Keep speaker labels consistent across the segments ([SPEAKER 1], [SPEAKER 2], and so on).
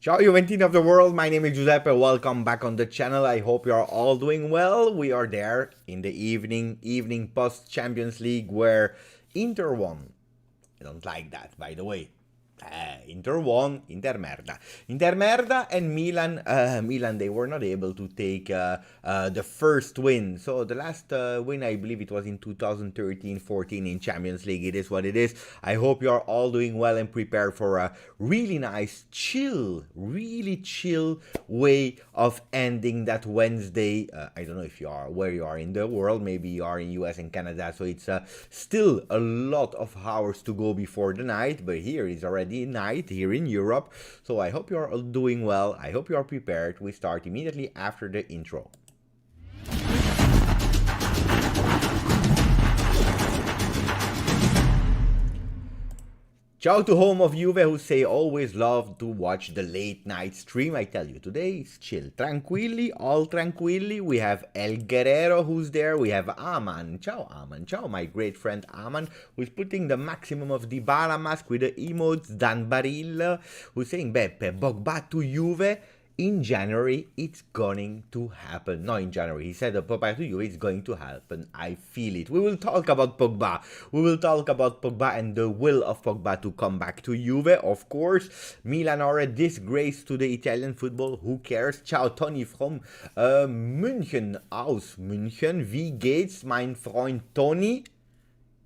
[SPEAKER 1] Ciao Juventini of the world, my name is Giuseppe, welcome back on the channel. I hope you are all doing well. We are there in the evening post Champions League where Inter won. I don't like that, by the way. Inter won, Inter merda. Inter merda and Milan, they were not able to take the first win. So the last win, I believe it was in 2013-14 in Champions League. It is what it is. I hope you are all doing well and prepared for a really nice, really chill way of ending that Wednesday. I don't know if you are where you are in the world. Maybe you are in US and Canada. So it's still a lot of hours to go before the night. But here is already night here in Europe, so I hope you are all doing well. I hope you are prepared. We start immediately after the intro. Ciao to home of Juve who say always love to watch the late night stream. I tell you, today is chill. Tranquilli, all tranquilli. We have El Guerrero who's there. We have Aman. Ciao Aman. Ciao my great friend Aman who's putting the maximum of Dybala mask with the emotes. Dan Baril who's saying Beppe, Pogba to Juve. In January, it's going to happen. No, in January. He said Pogba to Juve, it's going to happen. I feel it. We will talk about Pogba. We will talk about Pogba and the will of Pogba to come back to Juve, of course. Milan are a disgrace to the Italian football. Who cares? Ciao, Tony from München. Aus München. Wie geht's, mein Freund Tony?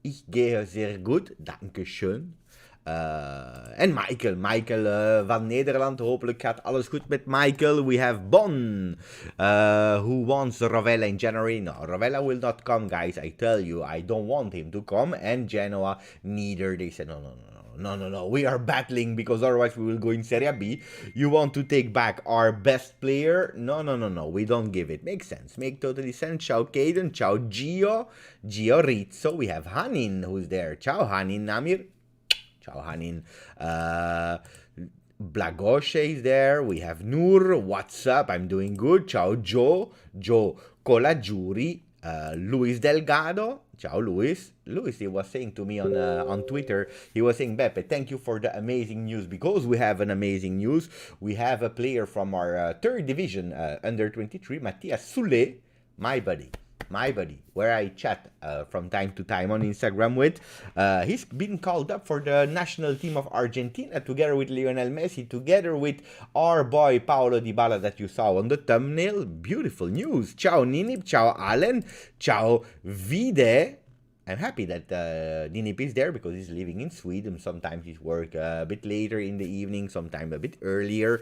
[SPEAKER 1] Ich gehe sehr gut. Dankeschön. En Michael van Nederland. Hopelijk gaat alles goed met Michael. We have Bon, who wants Rovella in January. No, Rovella will not come, guys. I tell you, I don't want him to come. And Genoa, neither. They said, no. We are battling because otherwise we will go in Serie B. You want to take back our best player? No. We don't give it. Makes sense. Make totally sense. Ciao, Caden. Ciao, Gio Rizzo. We have Hanin, who's there. Ciao, Hanin Namir. Ciao Hanin. Blagoshe is there. We have Nur. What's up? I'm doing good. Ciao Joe Colagiuri. Luis Delgado. Ciao Luis. Luis, he was saying to me on Twitter, he was saying, Beppe, thank you for the amazing news, because we have an amazing news. We have a player from our third division, under 23, Matias Soulé, my buddy, where I chat from time to time on Instagram with. He's been called up for the national team of Argentina, together with Lionel Messi, together with our boy Paulo Dybala that you saw on the thumbnail. Beautiful news. Ciao Ninip, ciao Allen, ciao Vide. I'm happy that Ninip is there because he's living in Sweden. Sometimes he's work a bit later in the evening, sometimes a bit earlier.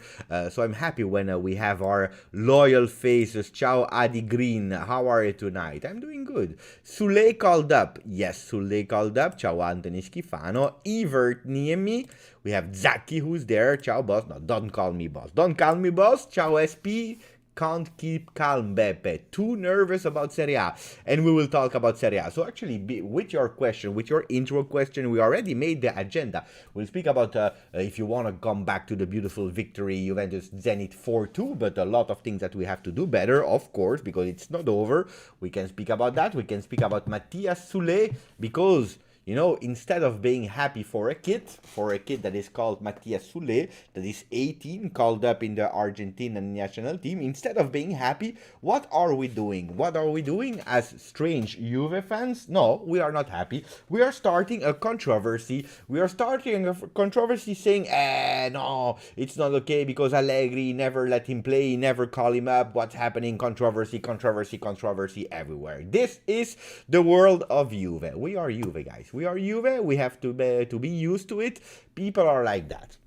[SPEAKER 1] So I'm happy when we have our loyal faces. Ciao Adi Green, how are you tonight? I'm doing good. Soulé called up. Yes, Soulé called up. Ciao Anthony Schifano. Evert Niemi. We have Zaki who's there. Ciao boss. No, don't call me boss. Don't call me boss. Ciao SP. Can't keep calm, Beppe. Too nervous about Serie A. And we will talk about Serie A. So actually, with your question, with your intro question, we already made the agenda. We'll speak about if you want to come back to the beautiful victory, Juventus Zenit 4-2, but a lot of things that we have to do better, of course, because it's not over. We can speak about that. We can speak about Matias Soulé, because you know, instead of being happy for a kid that is called Matias Soulé, that is 18, called up in the Argentinian national team, instead of being happy, what are we doing? What are we doing as strange Juve fans? No, we are not happy. We are starting a controversy. We are starting a controversy saying, no, it's not okay because Allegri never let him play, never call him up. What's happening? Controversy everywhere. This is the world of Juve. We are Juve, guys. We are Juve. We have to be used to it. People are like that.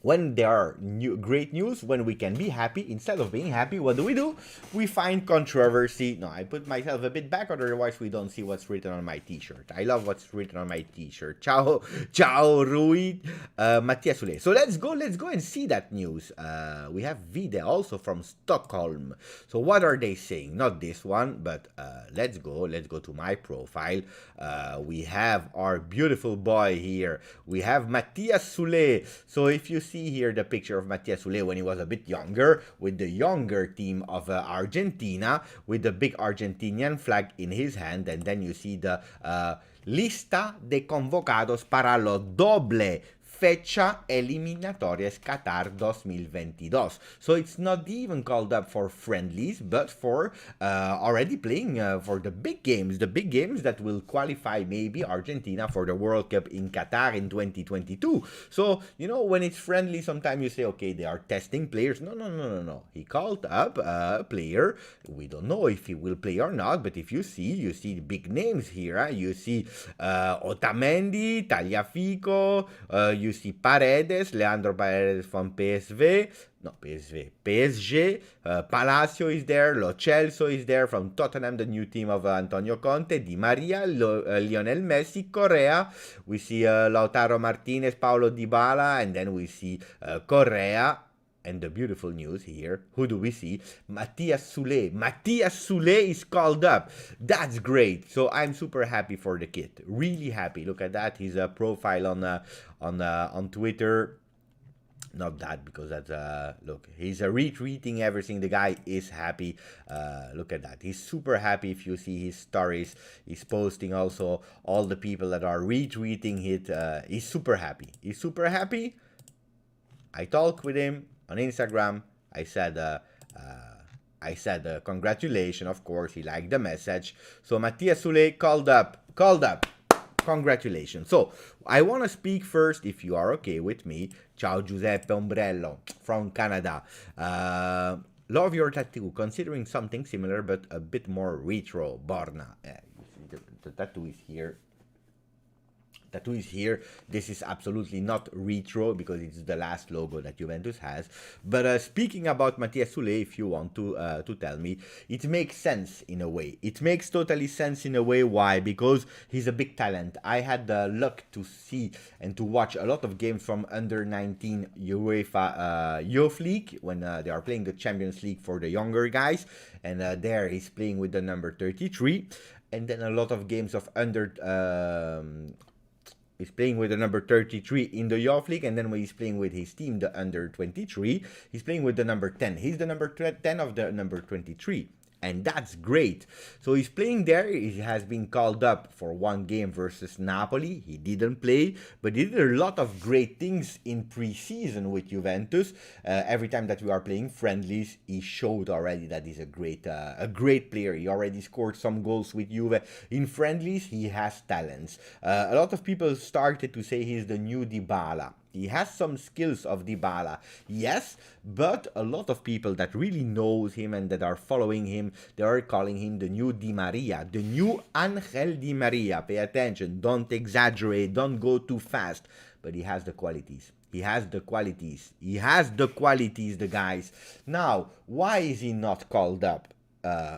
[SPEAKER 1] When there are great news, when we can be happy, instead of being happy, what do? We find controversy. No, I put myself a bit back, otherwise we don't see what's written on my t-shirt. I love what's written on my t-shirt. Ciao Rui, Matias Soulé. So let's go and see that news. We have Vide also from Stockholm. So what are they saying? Not this one, but let's go to my profile. We have our beautiful boy here. We have Matias Soulé. So if you see here the picture of Matias Soulé when he was a bit younger, with the younger team of Argentina, with the big Argentinian flag in his hand, and then you see the lista de convocados para lo doble Fecha eliminatorias Qatar 2022. So it's not even called up for friendlies, but for already playing for the big games that will qualify maybe Argentina for the World Cup in Qatar in 2022. So, you know, when it's friendly, sometimes you say, okay, they are testing players. No. He called up a player. We don't know if he will play or not, but if you see the big names here. You see Otamendi, Tagliafico, you see Paredes, Leandro Paredes from PSG, Palacio is there, Lo Celso is there from Tottenham, the new team of Antonio Conte, Di Maria, Lionel Messi, Correa, we see Lautaro Martinez, Paulo Dybala, and then we see Correa. And the beautiful news here, who do we see? Matias Soulé. Matias Soulé is called up. That's great. So I'm super happy for the kid. Really happy. Look at that. His profile on Twitter. Not that, because that's look, he's retweeting everything. The guy is happy. Look at that. He's super happy. If you see his stories, he's posting also all the people that are retweeting it. He's super happy. He's super happy. I talked with him on Instagram. I said congratulations. Of course, he liked the message. So Matias Soulé called up. Congratulations. So I want to speak first, if you are okay with me. Ciao Giuseppe Ombrello from Canada. Love your tattoo. Considering something similar but a bit more retro. Borna. The tattoo is here. This is absolutely not retro because it's the last logo that Juventus has. But speaking about Matias Soulé, if you want to tell me, it makes sense in a way. It makes totally sense in a way. Why? Because he's a big talent. I had the luck to see and to watch a lot of games from under 19 UEFA Youth League when they are playing the Champions League for the younger guys. And there he's playing with the number 33. And then a lot of games of under... He's playing with the number 33 in the Youth League, and then when he's playing with his team, the under 23, he's playing with the number 10. He's the number 10 of the number 23. And that's great. So he's playing there. He has been called up for one game versus Napoli. He didn't play, but he did a lot of great things in pre-season with Juventus. Every time that we are playing friendlies, he showed already that he's a great player. He already scored some goals with Juve. In friendlies, he has talents. A lot of people started to say he's the new Dybala. He has some skills of Dybala, yes, but a lot of people that really knows him and that are following him, they are calling him the new Di Maria, the new Angel Di Maria. Pay attention, don't exaggerate, don't go too fast, but he has the qualities. The guys. Now, why is he not called up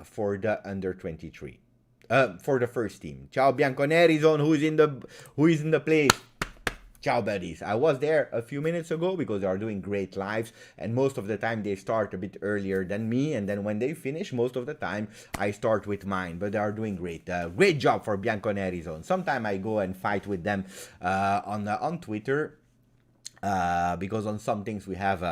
[SPEAKER 1] for the under 23? For the first team. Ciao Bianconeri zone, who is in the place? Ciao buddies, I was there a few minutes ago because they are doing great lives and most of the time they start a bit earlier than me, and then when they finish, most of the time I start with mine, but they are doing great. Great job for Bianconeri zone. Sometime I go and fight with them on Twitter because on some things we have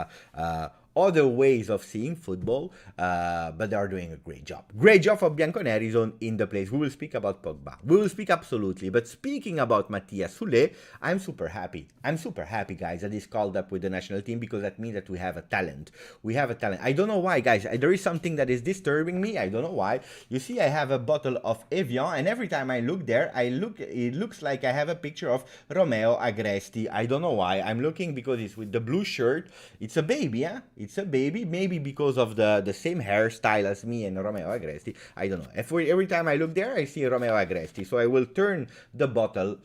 [SPEAKER 1] other ways of seeing football, but they are doing a great job. Great job for Bianconeri zone in the place. We will speak about Pogba. We will speak absolutely. But speaking about Matias Soulé, I'm super happy. Guys, that he's called up with the national team because that means that we have a talent. I don't know why, guys. There is something that is disturbing me. I don't know why. You see, I have a bottle of Evian, and every time I look there, it looks like I have a picture of Romeo Agresti. I don't know why. I'm looking because it's with the blue shirt. It's a baby, huh? It's a baby, maybe because of the same hairstyle as me and Romeo Agresti. I don't know. Every time I look there, I see Romeo Agresti. So I will turn the bottle.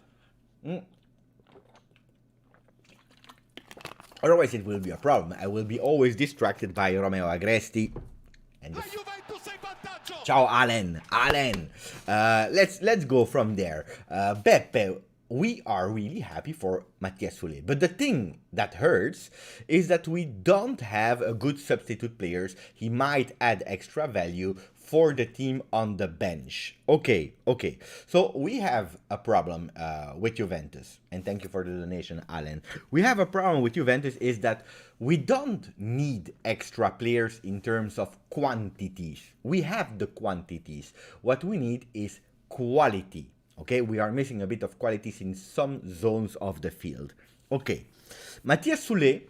[SPEAKER 1] Otherwise, it will be a problem. I will be always distracted by Romeo Agresti. And ciao, Allen. Let's go from there. Beppe. We are really happy for Matias Soulé. But the thing that hurts is that we don't have a good substitute players. He might add extra value for the team on the bench. Okay. So we have a problem with Juventus. And thank you for the donation, Alan. We have a problem with Juventus is that we don't need extra players in terms of quantities. We have the quantities. What we need is quality. Okay, we are missing a bit of qualities in some zones of the field. Okay, Matias Soulé,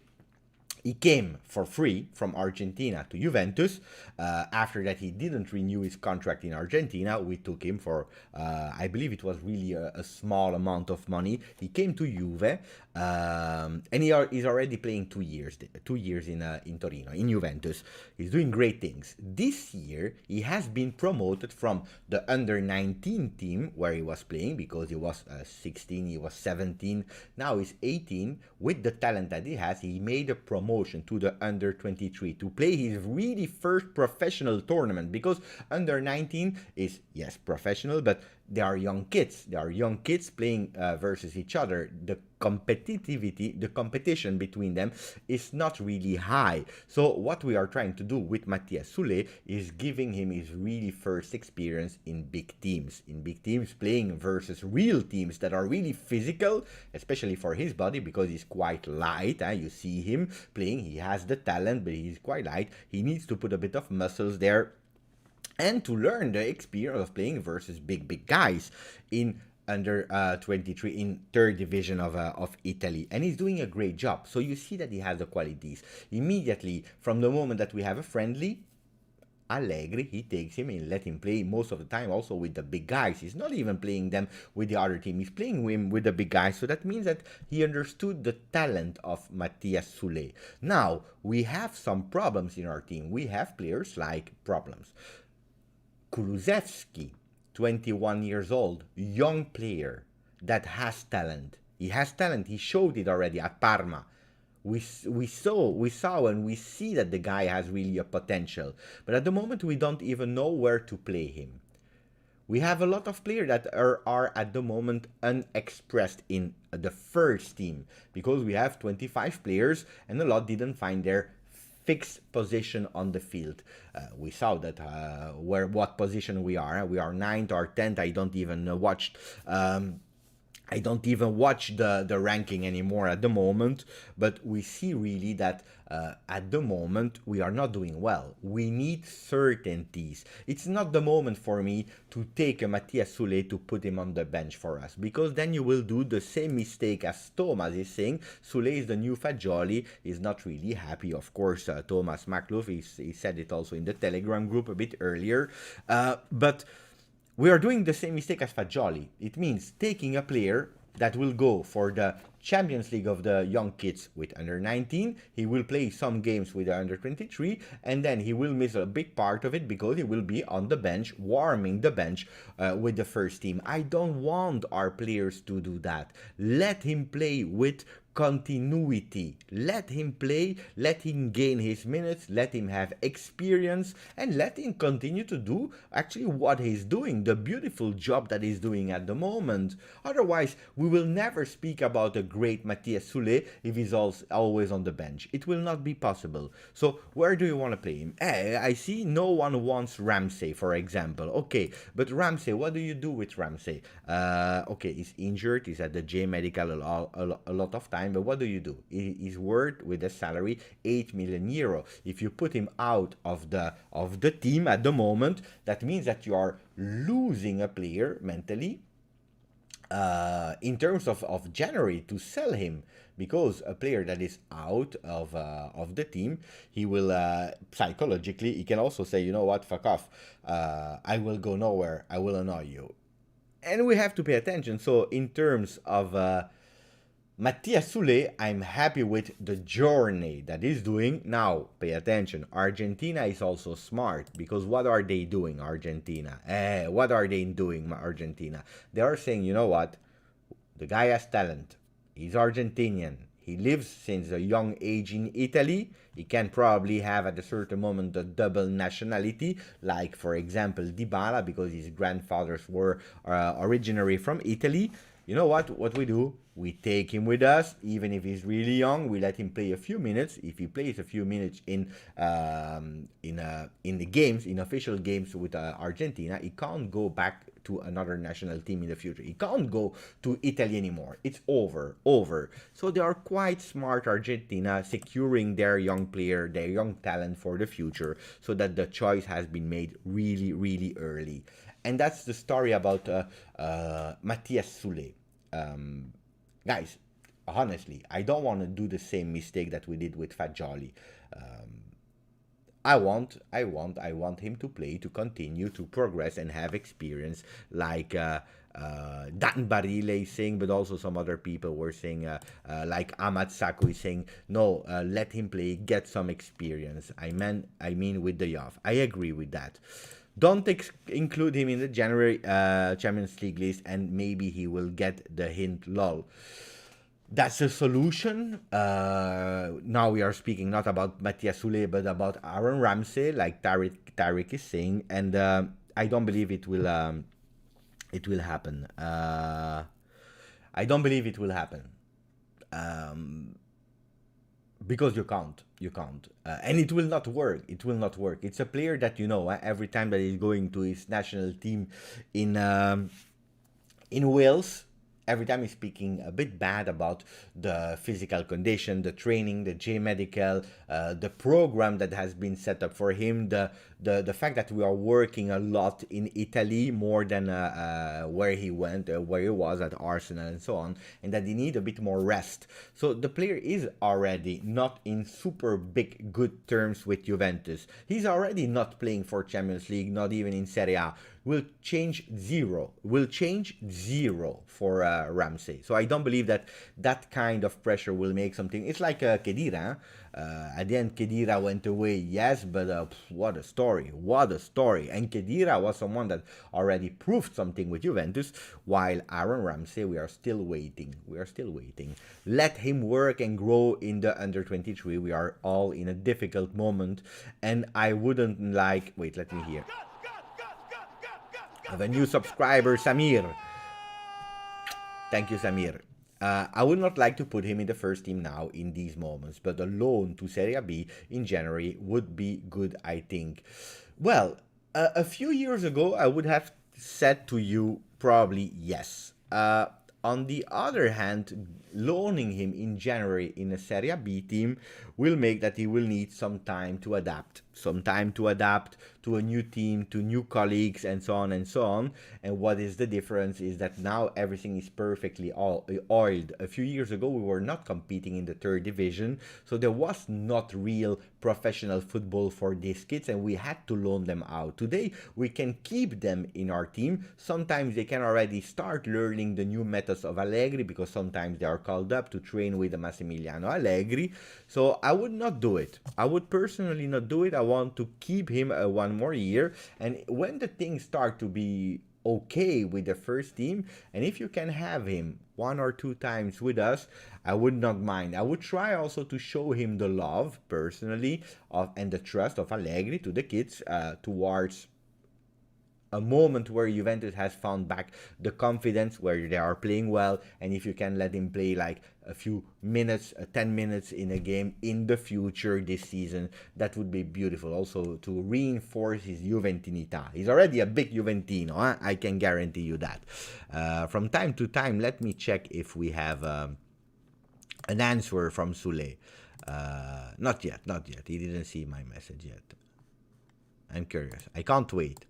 [SPEAKER 1] he came for free from Argentina to Juventus. After that, he didn't renew his contract in Argentina. We took him for, I believe it was really a small amount of money. He came to Juve, and he's already playing 2 years in Torino, in Juventus. He's doing great things. This year, he has been promoted from the under-19 team where he was playing, because he was 16, he was 17, now he's 18. With the talent that he has, he made a promotion to the under-23 to play his really first professional tournament, because under-19 is, yes, professional, but they are young kids. They are young kids playing versus each other. The competition between them is not really high. So what we are trying to do with Matias Soulé is giving him his really first experience in big teams. In big teams, playing versus real teams that are really physical, especially for his body, because he's quite light. You see him playing, he has the talent, but he's quite light. He needs to put a bit of muscles there, and to learn the experience of playing versus big guys in under 23 in third division of Italy, and he's doing a great job. So you see that he has the qualities immediately from the moment that we have a friendly. Allegri, he takes him and let him play most of the time also with the big guys. He's not even playing them with the other team. He's playing him with the big guys. So that means that he understood the talent of Matias Soulé. Now, we have some problems in our team. We have players like problems. Kulusevski, 21 years old, young player that has talent. He has talent. He showed it already at Parma. We saw and we see that the guy has really a potential. But at the moment, we don't even know where to play him. We have a lot of players that are at the moment unexpressed in the first team, because we have 25 players and a lot didn't find their fixed position on the field. We saw that what position we are. We are 9th or 10th. I don't even watch the ranking anymore at the moment, but we see really that at the moment we are not doing well. We need certainties. It's not the moment for me to take a Matias Soulé to put him on the bench for us, because then you will do the same mistake as Thomas is saying. Soulé is the new Fagioli. He's not really happy, of course. Thomas Maklouf, he said it also in the Telegram group a bit earlier, but we are doing the same mistake as Fagioli. It means taking a player that will go for the Champions League of the young kids with under 19. He will play some games with the under 23, and then he will miss a big part of it because he will be on the bench, warming the bench with the first team. I don't want our players to do that. Let him play with continuity. Let him play, let him gain his minutes, let him have experience, and let him continue to do actually what he's doing, the beautiful job that he's doing at the moment. Otherwise, we will never speak about a great Matias Soulé if he's always on the bench. It will not be possible. So where do you want to play him? I see no one wants Ramsey, for example. Okay, but Ramsey, what do you do with Ramsey? Okay, he's injured, he's at the J Medical a lot of time. But what do you do? He's worth with a salary 8 million euro. If you put him out of the team at the moment, that means that you are losing a player mentally in terms of January to sell him, because a player that is out of the team, he will psychologically, he can also say, you know what, fuck off, I will go nowhere, I will annoy you. And we have to pay attention. So in terms of Matias Soulé, I'm happy with the journey that he's doing. Now, pay attention. Argentina is also smart, because what are they doing, Argentina? What are they doing, Argentina? They are saying, you know what? The guy has talent. He's Argentinian. He lives since a young age in Italy. He can probably have at a certain moment a double nationality, like, for example, Dybala, because his grandfathers were originally from Italy. You know what we do? We take him with us, even if he's really young. We let him play a few minutes. If he plays a few minutes in the games, in official games with Argentina, he can't go back to another national team in the future. He can't go to Italy anymore. It's over. So they are quite smart, Argentina, securing their young player, their young talent for the future, so that the choice has been made really, really early. And that's the story about Matias Soulé. Guys, Honestly, I don't want to do the same mistake that we did with Fagioli. I want him to play, to continue, to progress, and have experience like Dan Barile is saying, but also some other people were saying, like Ahmad Saku is saying, no, let him play, get some experience. I mean with the Youth. I agree with that. Don't include him in the January Champions League list, and maybe he will get the hint. Lol. That's a solution. Now we are speaking not about Matias Soulé, but about Aaron Ramsey, like Tariq is saying, and I don't believe it will happen. I don't believe it will happen. Because you can't, and it will not work. It's a player that every time that he's going to his national team in Wales, every time he's speaking a bit bad about the physical condition, the training, the J medical, the program that has been set up for him, the fact that we are working a lot in Italy more than where he went, where he was at Arsenal and so on, and that he need a bit more rest. So the player is already not in super big good terms with Juventus. He's already not playing for Champions League, not even in Serie A. Will change zero for Ramsey. So I don't believe that kind of pressure will make something. It's like Khedira. At the end, Khedira went away, yes, but what a story. And Khedira was someone that already proved something with Juventus, while Aaron Ramsey, we are still waiting. Let him work and grow in the under-23. We are all in a difficult moment, and I wouldn't like... Wait, let me hear. Have a new subscriber, Samir. Thank you, Samir. I would not like to put him in the first team now in these moments, but a loan to Serie B in January would be good, I think. Well, a few years ago, I would have said to you probably yes. On the other hand, loaning him in January in a Serie B team will make that he will need some time to adapt to a new team, to new colleagues, and so on and so on. And what is the difference is that now everything is perfectly oiled. A few years ago, we were not competing in the third division, so there was not real professional football for these kids, and we had to loan them out. Today, we can keep them in our team. Sometimes they can already start learning the new methods of Allegri, because sometimes they are called up to train with the Massimiliano Allegri. So I would not do it. I would personally not do it. I want to keep him one more year, and when the things start to be okay with the first team, and if you can have him 1 or 2 times with us, I would not mind. I would try also to show him the love personally and the trust of Allegri to the kids towards a moment where Juventus has found back the confidence, where they are playing well, and if you can let him play like a few minutes, 10 minutes in a game in the future this season, that would be beautiful. Also to reinforce his Juventinità. He's already a big Juventino, huh? I can guarantee you that. From time to time, let me check if we have an answer from Soulé. Not yet. He didn't see my message yet. I'm curious. I can't wait.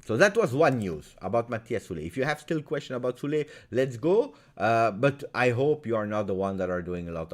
[SPEAKER 1] So that was one news about Matias Soulé. If you have still question about Soulé, let's go. But I hope you are not the one that are doing a lot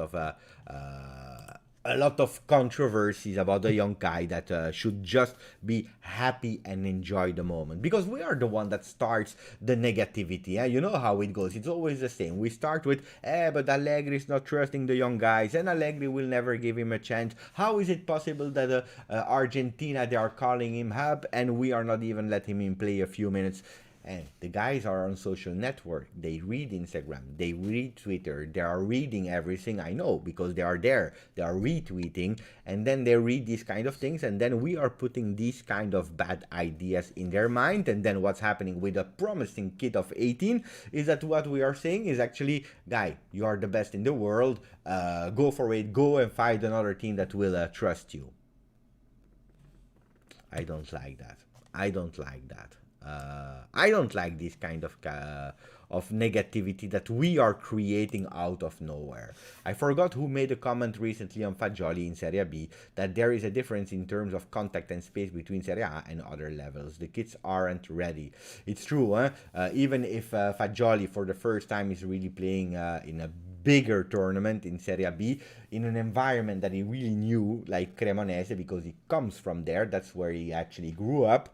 [SPEAKER 1] of controversies about the young guy that should just be happy and enjoy the moment, because we are the one that starts the negativity. You know how it goes. It's always the same. We start with but Allegri is not trusting the young guys, and Allegri will never give him a chance. How is it possible that Argentina, they are calling him up and we are not even letting him play a few minutes? And the guys are on social network. They read Instagram. They read Twitter. They are reading everything. I know, because they are there. They are retweeting. And then they read these kind of things. And then we are putting these kind of bad ideas in their mind. And then what's happening with a promising kid of 18 is that what we are saying is actually, guy, you are the best in the world. Go for it. Go and find another team that will trust you. I don't like that. I don't like this kind of negativity that we are creating out of nowhere. I forgot who made a comment recently on Fagioli in Serie B that there is a difference in terms of contact and space between Serie A and other levels. The kids aren't ready. It's true, huh? Even if Fagioli for the first time is really playing in a bigger tournament in Serie B, in an environment that he really knew, like Cremonese, because he comes from there. That's where he actually grew up.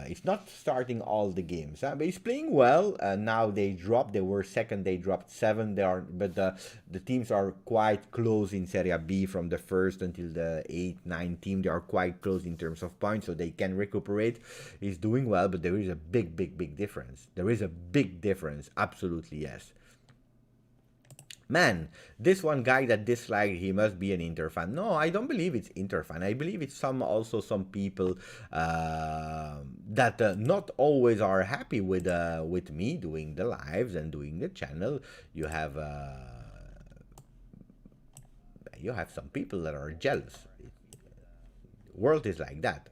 [SPEAKER 1] He's not starting all the games, but he's playing well. Now they dropped. They were second. They dropped 7. But the teams are quite close in Serie B from the first until the 8, 9 team. They are quite close in terms of points, so they can recuperate. He's doing well, but there is a big difference. There is a big difference. Absolutely, yes. Man, this one guy that disliked, he must be an Inter fan. No, I don't believe it's Inter fan. I believe it's also some people that not always are happy with me doing the lives and doing the channel. You have some people that are jealous. The world is like that.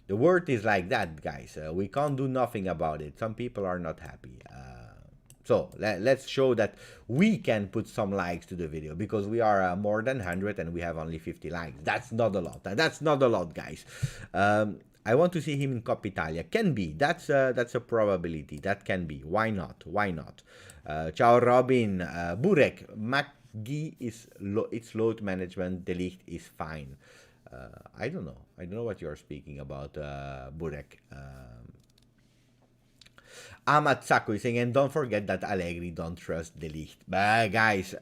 [SPEAKER 1] The world is like that, guys. We can't do nothing about it. Some people are not happy. So let's show that we can put some likes to the video, because we are more than 100 and we have only 50 likes. That's not a lot. That's not a lot, guys. I want to see him in Coppa Italia. Can be. That's a probability. That can be. Why not? Why not? Ciao Robin. Burek. McGee is it's load management. De Ligt is fine. I don't know. I don't know what you're speaking about, Burek. Ahmad Sako is saying, and don't forget that Allegri don't trust De Ligt. But guys,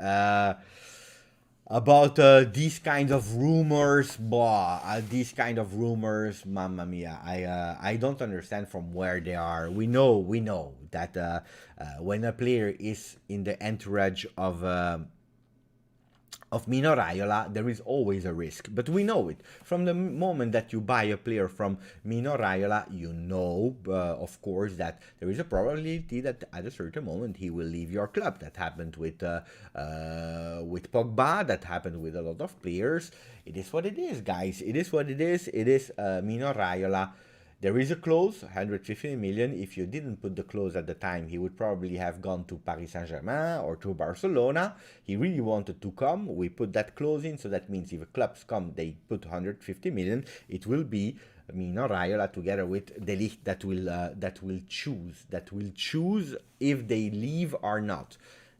[SPEAKER 1] about these kinds of rumors, these kind of rumors, mamma mia, I don't understand from where they are. We know that when a player is in the entourage of Mino Raiola, there is always a risk. But we know it. From the moment that you buy a player from Mino Raiola, you know, of course, that there is a probability that at a certain moment he will leave your club. That happened with Pogba. That happened with a lot of players. It is what it is, guys. It is what it is. It is Mino Raiola. There is a clause, 150 million. If you didn't put the clause at the time, he would probably have gone to Paris Saint-Germain or to Barcelona. He really wanted to come. We put that clause in, so that means if clubs come, they put 150 million. It will be Mino Raiola together with De Ligt that will choose if they leave or not.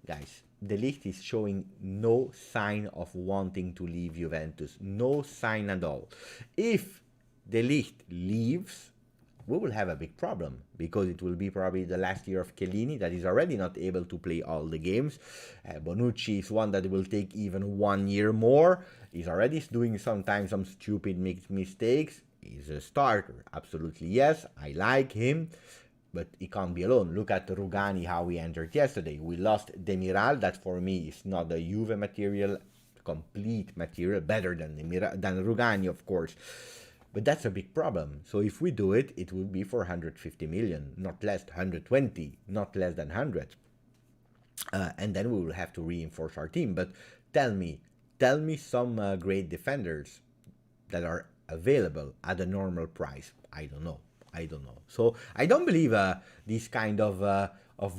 [SPEAKER 1] Guys, De Ligt is showing no sign of wanting to leave Juventus. No sign at all. If De Ligt leaves, we will have a big problem, because it will be probably the last year of Chiellini, that is already not able to play all the games. Bonucci is one that will take even 1 year more. He's already doing sometimes some stupid mistakes. He's a starter, absolutely yes. I like him, but he can't be alone. Look at Rugani, how he entered yesterday. We lost Demiral, that for me is not the Juve material, complete material, better than Rugani, of course. But that's a big problem. So if we do it, it will be for 150 million, not less, 120, not less than 100. And then we will have to reinforce our team. But tell me some great defenders that are available at a normal price. I don't know. So I don't believe these kind of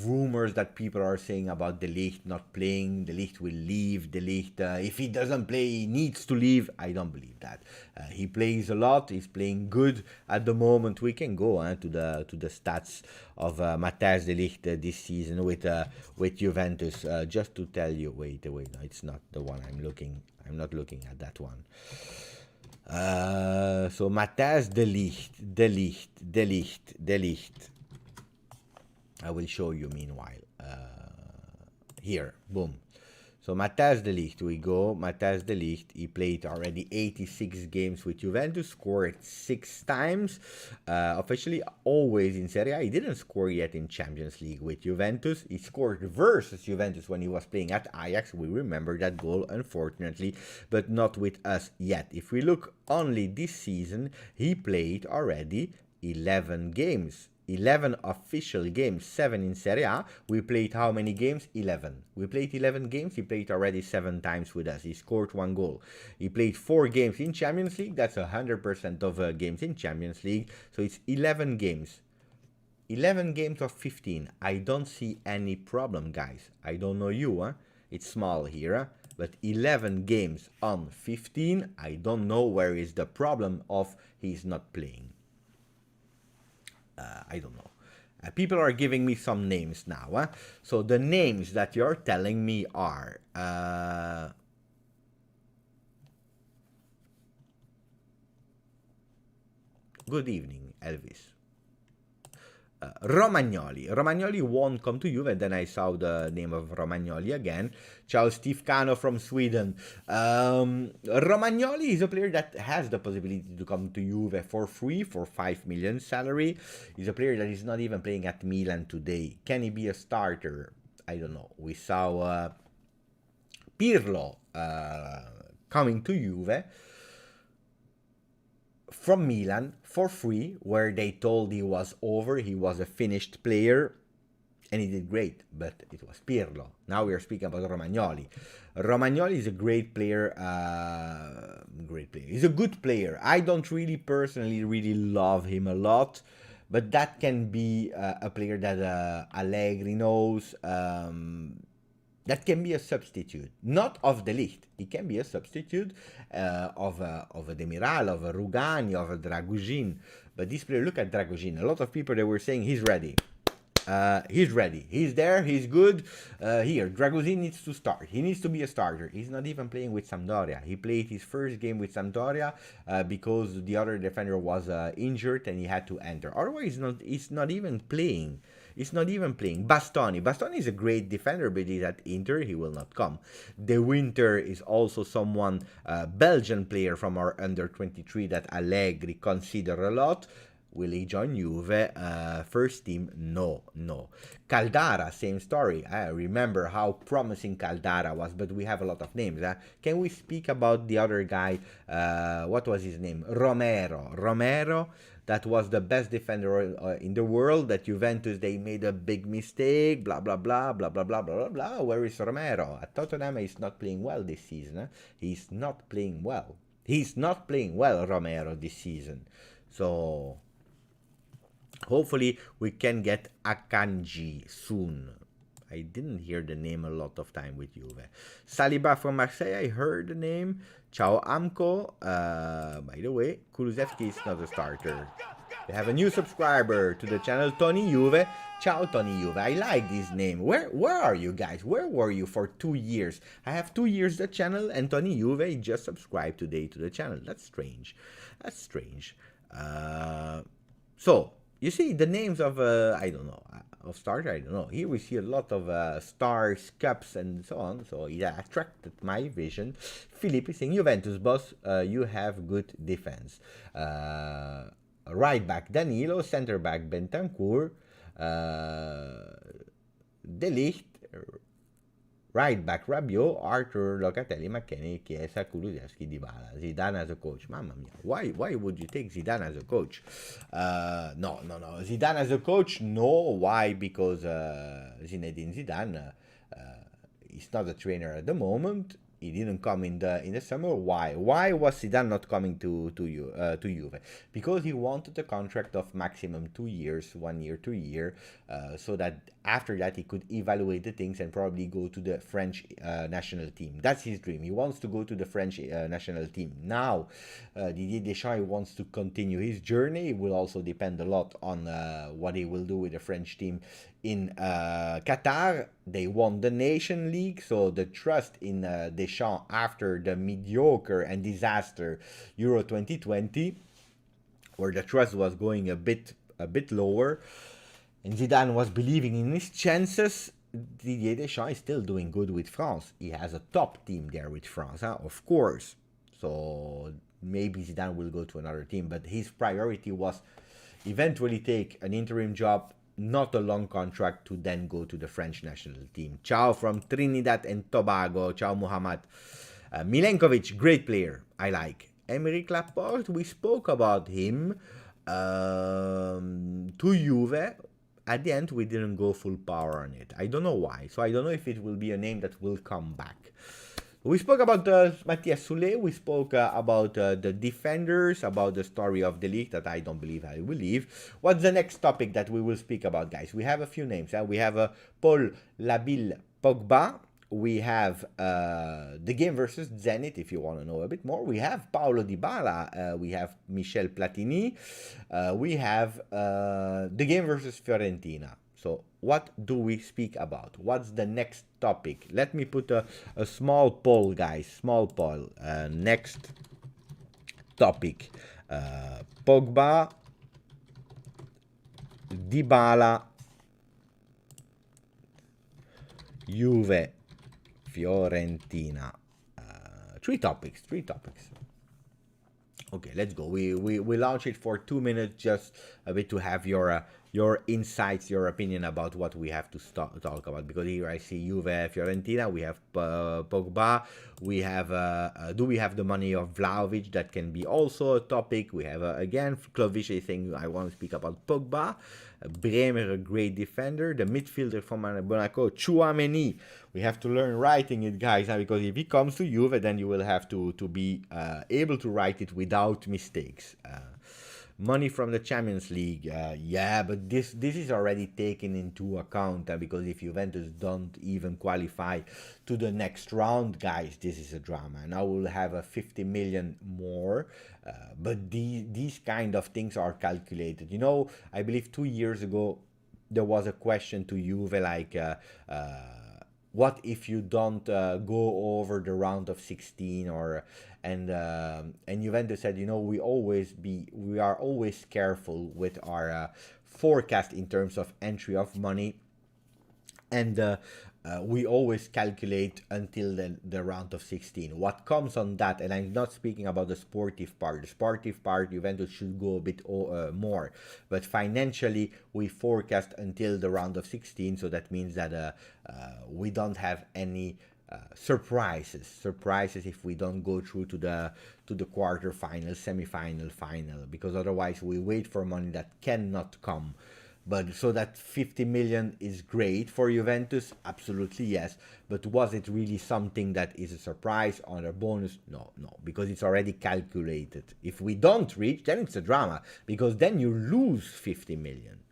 [SPEAKER 1] rumors that people are saying about De Ligt not playing. De Ligt will leave. De Ligt, if he doesn't play, he needs to leave. I don't believe that. He plays a lot. He's playing good at the moment. We can go to the stats of Matthijs de Ligt this season with Juventus. Just to tell you, wait, no, it's not the one I'm looking. I'm not looking at that one. So Matthijs de Ligt. I will show you meanwhile. Here, boom. So Matthijs de Ligt, we go. Matthijs de Ligt, he played already 86 games with Juventus, scored 6 times. Officially, always in Serie A. He didn't score yet in Champions League with Juventus. He scored versus Juventus when he was playing at Ajax. We remember that goal, unfortunately, but not with us yet. If we look only this season, he played already 11 games. 11 official games, 7 in Serie A. We played how many games? 11. We played 11 games. He played already 7 times with us. He scored 1 goal. He played 4 games in Champions League. That's 100% of games in Champions League. So it's 11 games. 11 games of 15. I don't see any problem, guys. I don't know you, huh? It's small here, huh? But 11 games on 15, I don't know where is the problem of he's not playing. I don't know. People are giving me some names now. Huh? So the names that you're telling me are... Good evening, Elvis. Romagnoli. Romagnoli won't come to Juve, and then I saw the name of Romagnoli again. Ciao Steve Cano from Sweden. Romagnoli is a player that has the possibility to come to Juve for free, for 5 million salary. He's a player that is not even playing at Milan today. Can he be a starter? I don't know. We saw Pirlo coming to Juve from Milan for free, where they told he was over, he was a finished player, and he did great, but it was Pirlo. Now we are speaking about Romagnoli. Romagnoli is a great player, He's a good player. I don't really personally really love him a lot, but that can be a player that Allegri knows. That can be a substitute, not of De Ligt. He can be a substitute of a Demiral, of a Rugani, of a Dragujin. But this player, look at Dragujin. A lot of people, they were saying he's ready. He's ready. He's there. He's good. Here, Dragujin needs to start. He needs to be a starter. He's not even playing with Sampdoria. He played his first game with Sampdoria because the other defender was injured and he had to enter. Otherwise, he's not even playing. He's not even playing. Bastoni. Bastoni is a great defender, but he's at Inter. He will not come. De Winter is also someone, Belgian player from our under-23 that Allegri consider a lot. Will he join Juve? First team? No. Caldara, same story. I remember how promising Caldara was, but we have a lot of names. Can we speak about the other guy? What was his name? Romero, that was the best defender in the world. That Juventus, they made a big mistake, blah, blah, blah, blah, blah, blah, blah, blah. Where is Romero? At Tottenham, he's not playing well this season. He's not playing well. He's not playing well, Romero, this season. So... hopefully we can get Akanji soon. I didn't hear the name a lot of time with Juve. Saliba from Marseille, I heard the name. Ciao Amco. By the way, Kulusevski is not a starter. We have a new subscriber to the channel, Tony Juve. Ciao Tony Juve. I like this name. Where are you guys? Where were you for 2 years? I have 2 years the channel, and Tony Juve just subscribed today to the channel. That's strange. That's strange. So you see the names of, I don't know, of starter, I don't know. Here we see a lot of stars, cups, and so on. So it attracted my vision. Philippe is saying, Juventus, boss, you have good defense. Right back, Danilo. Center back, Bentancur. De Ligt. Right back, Rabiot, Arthur, Locatelli, McKennie, Chiesa, Kulusevski, Dybala. Zidane as a coach. Mamma mia. Why would you take Zidane as a coach? No. Zidane as a coach? No. Why? Because Zinedine Zidane is not a trainer at the moment. He didn't come in the summer. Why? Why was Zidane not coming to Juve? Because he wanted a contract of maximum 2 years, 1 year, 2 year, so that after that he could evaluate the things and probably go to the French national team. That's his dream. He wants to go to the French national team. Now, Didier Deschamps wants to continue his journey. It will also depend a lot on what he will do with the French team in Qatar. They won the Nation League, so the trust in Deschamps after the mediocre and disaster Euro 2020, where the trust was going a bit lower, and Zidane was believing in his chances. Didier Deschamps is still doing good with France. He has a top team there with France, of course. So maybe Zidane will go to another team, but his priority was eventually take an interim job, not a long contract, to then go to the French national team. Ciao from Trinidad and Tobago. Ciao Muhammad. Milenkovic, great player. I like. Aymeric Laporte, we spoke about him to Juve. At the end, we didn't go full power on it. I don't know why. So I don't know if it will be a name that will come back. We spoke about Matias Soulé. We spoke about the defenders, about the story of De Ligt that I don't believe I will leave. What's the next topic that we will speak about, guys? We have a few names. We have Paul Labille Pogba. We have the game versus Zenit, if you want to know a bit more. We have Paulo Dybala. We have Michel Platini. We have the game versus Fiorentina. So what do we speak about? What's the next topic? Let me put a small poll, guys. Small poll. Next topic. Pogba, Dybala, Juve, Fiorentina. Three topics. Okay, let's go. We launch it for 2 minutes, just a bit to have your insights, your opinion about what we have to talk about. Because here I see Juve, Fiorentina. We have Pogba. We have do we have the money of Vlahovic? That can be also a topic. We have again Clovice saying I want to speak about Pogba. Bremer, a great defender. The midfielder from Monaco, Tchouaméni. We have to learn writing it, guys, because if he comes to Juve, then you will have to be able to write it without mistakes. Money from the Champions League, yeah, but this is already taken into account because if Juventus don't even qualify to the next round, guys, this is a drama. Now we'll have a 50 million more, but these kind of things are calculated. You know, I believe 2 years ago there was a question to Juve like, what if you don't go over the round of 16 or and Juventus said, you know, we are always careful with our forecast in terms of entry of money, and we always calculate until the round of 16. What comes on that, and I'm not speaking about the sportive part. The sportive part, Juventus should go a bit more, but financially we forecast until the round of 16. So that means that we don't have any surprises if we don't go through to the quarterfinal, semi-final, final, because otherwise we wait for money that cannot come. But so that 50 million is great for Juventus, absolutely yes. But was it really something that is a surprise or a bonus? No, because it's already calculated. If we don't reach, then it's a drama, because then you lose 50 million.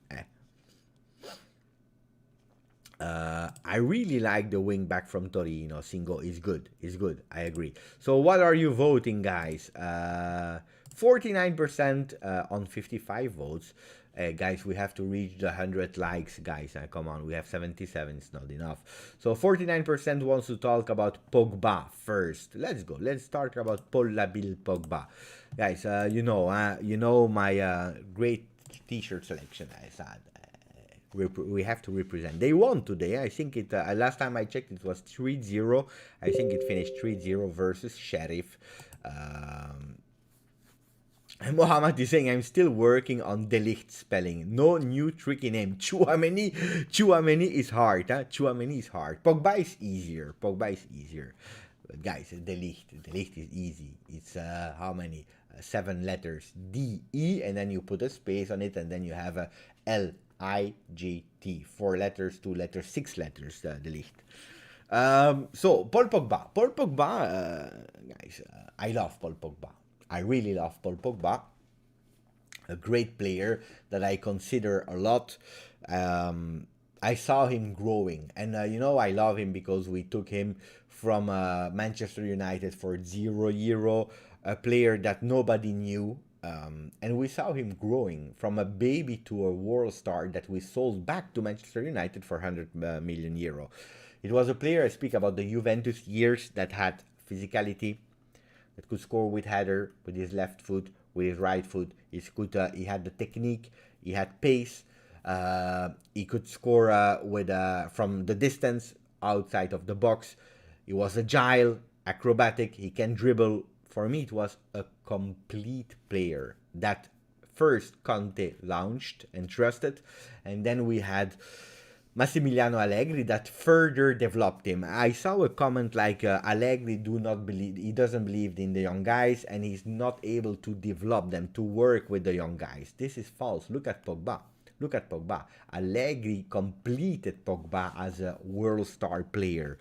[SPEAKER 1] I really like the wing back from Torino. Singo is good. I agree. So what are you voting, guys? 49% on 55 votes. Guys, we have to reach the 100 likes, guys. Come on, we have 77. It's not enough. So 49% wants to talk about Pogba first. Let's go. Let's start about Paul Labille Pogba. Guys, you know my great t-shirt selection I had. We have to represent. They won today. I think it. Last time I checked, it was 3-0. I think it finished 3-0 versus Sheriff. And Mohammed is saying, I'm still working on De Ligt spelling. No new tricky name. Tchouaméni is hard. Tchouaméni is hard. Pogba is easier. But guys, De Ligt is easy. It's how many? 7 letters. D-E, and then you put a space on it, and then you have a L-I-G-T. 4 letters, 2 letters, 6 letters, De Ligt. So, Paul Pogba. Guys, I love Paul Pogba. I really love Paul Pogba, a great player that I consider a lot. I saw him growing, and I love him because we took him from Manchester United for €0, a player that nobody knew, and we saw him growing from a baby to a world star that we sold back to Manchester United for €100 million. It was a player, I speak about the Juventus years, that had physicality, that could score with header, with his left foot, with his right foot. He had the technique, he had pace, he could score with from the distance, outside of the box. He was agile, acrobatic, he can dribble. For me, it was a complete player that first Conte launched and trusted, and then we had Massimiliano Allegri that further developed him. I saw a comment like Allegri doesn't believe in the young guys, and he's not able to develop them, to work with the young guys. This is false. Look at Pogba. Allegri completed Pogba as a world star player.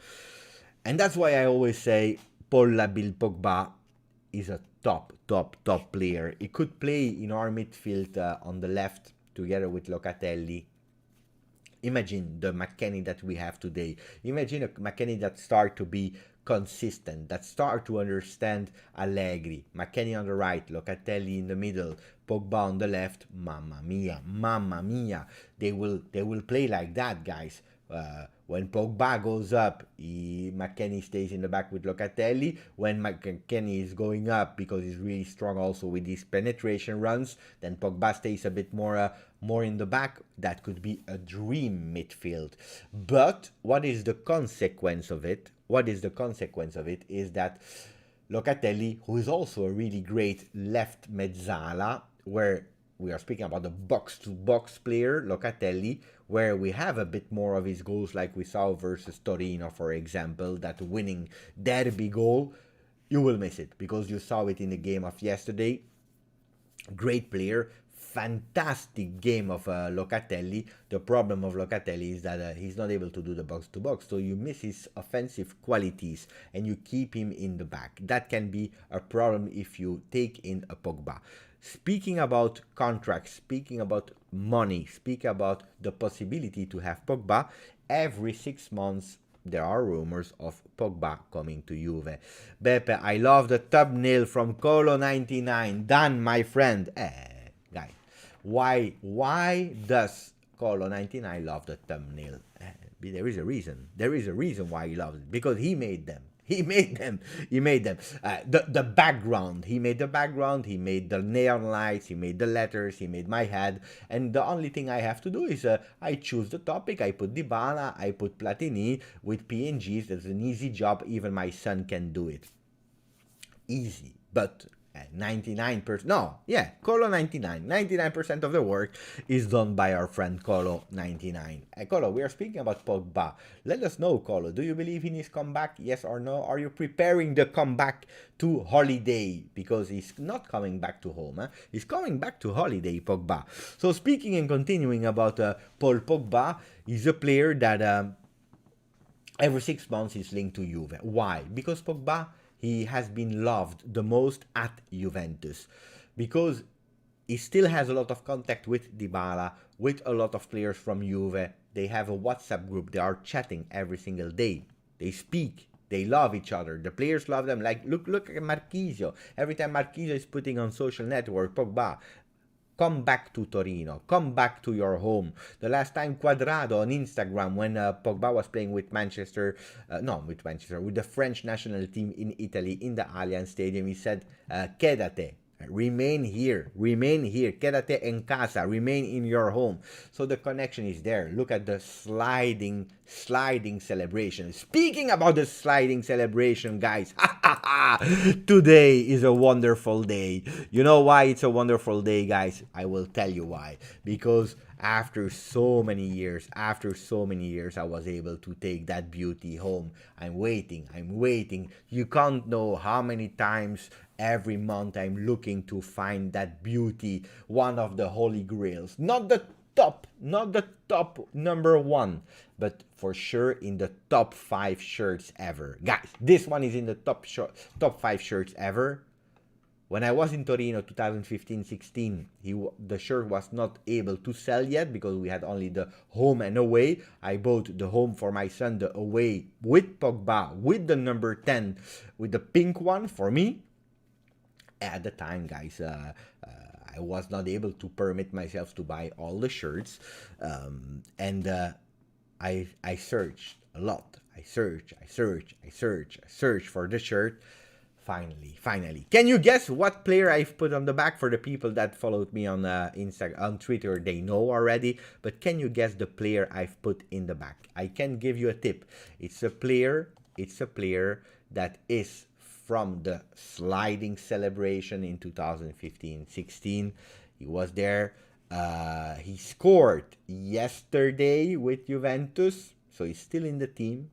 [SPEAKER 1] And that's why I always say Paul Labil Pogba is a top player. He could play in our midfield on the left together with Locatelli. Imagine the McKennie that we have today. Imagine a McKennie that start to be consistent, that start to understand Allegri. McKennie on the right, Locatelli in the middle, Pogba on the left. Mamma mia, mamma mia. They will play like that, guys. When Pogba goes up, McKennie stays in the back with Locatelli. When McKennie is going up, because he's really strong also with his penetration runs, then Pogba stays a bit more in the back. That could be a dream midfield. But what is the consequence of it? What is the consequence of it is that Locatelli, who is also a really great left mezzala, where we are speaking about the box-to-box player, Locatelli, where we have a bit more of his goals like we saw versus Torino, for example, that winning derby goal, you will miss it because you saw it in the game of yesterday. Great player, fantastic game of Locatelli. The problem of Locatelli is that he's not able to do the box-to-box, so you miss his offensive qualities and you keep him in the back. That can be a problem if you take in a Pogba. Speaking about contracts, speaking about money, speaking about the possibility to have Pogba, every 6 months there are rumors of Pogba coming to Juve. Beppe, I love the thumbnail from Colo99. Done, my friend. Guys, why does Colo99 love the thumbnail? There is a reason. There is a reason why he loves it. Because he made them. He made them. The background. He made the background. He made the neon lights. He made the letters. He made my head. And the only thing I have to do is I choose the topic. I put Dybala. I put Platini with PNGs. That's an easy job. Even my son can do it. Easy. But 99%, no, yeah, Colo 99% of the work is done by our friend Colo 99. Colo, we are speaking about Pogba. Let us know, Colo, do you believe in his comeback? Yes or no? Are you preparing the comeback to holiday? Because he's not coming back to home, eh? He's coming back to holiday, Pogba. So speaking and continuing about Paul Pogba, he's a player that every 6 months is linked to Juve. Why? Because Pogba, he has been loved the most at Juventus because he still has a lot of contact with Dybala, with a lot of players from Juve. They have a WhatsApp group. They are chatting every single day. They speak. They love each other. The players love them. Like, look at Marchisio. Every time Marchisio is putting on social network, Pogba, come back to Torino. Come back to your home. The last time Quadrado on Instagram when Pogba was playing with with the French national team in Italy in the Allianz Stadium, he said, quédate. Remain here, quédate en casa, remain in your home. So the connection is there. Look at the sliding celebration. Speaking about the sliding celebration, guys, today is a wonderful day. You know why it's a wonderful day, guys? I will tell you why. Because after so many years, I was able to take that beauty home. I'm waiting. You can't know how many times every month I'm looking to find that beauty, one of the holy grails. Not the top number one, but for sure in the top 5 shirts ever. Guys, this one is in the top 5 shirts ever. When I was in Torino 2015-16, the shirt was not able to sell yet because we had only the home and away. I bought the home for my son, the away with Pogba, with the number 10, with the pink one for me. At the time, guys, I was not able to permit myself to buy all the shirts, and I searched a lot. I searched for the shirt. Finally. Can you guess what player I've put on the back? For the people that followed me on Instagram, on Twitter, they know already. But can you guess the player I've put in the back? I can give you a tip. It's a player that is from the sliding celebration in 2015-16. He was there. He scored yesterday with Juventus, so he's still in the team.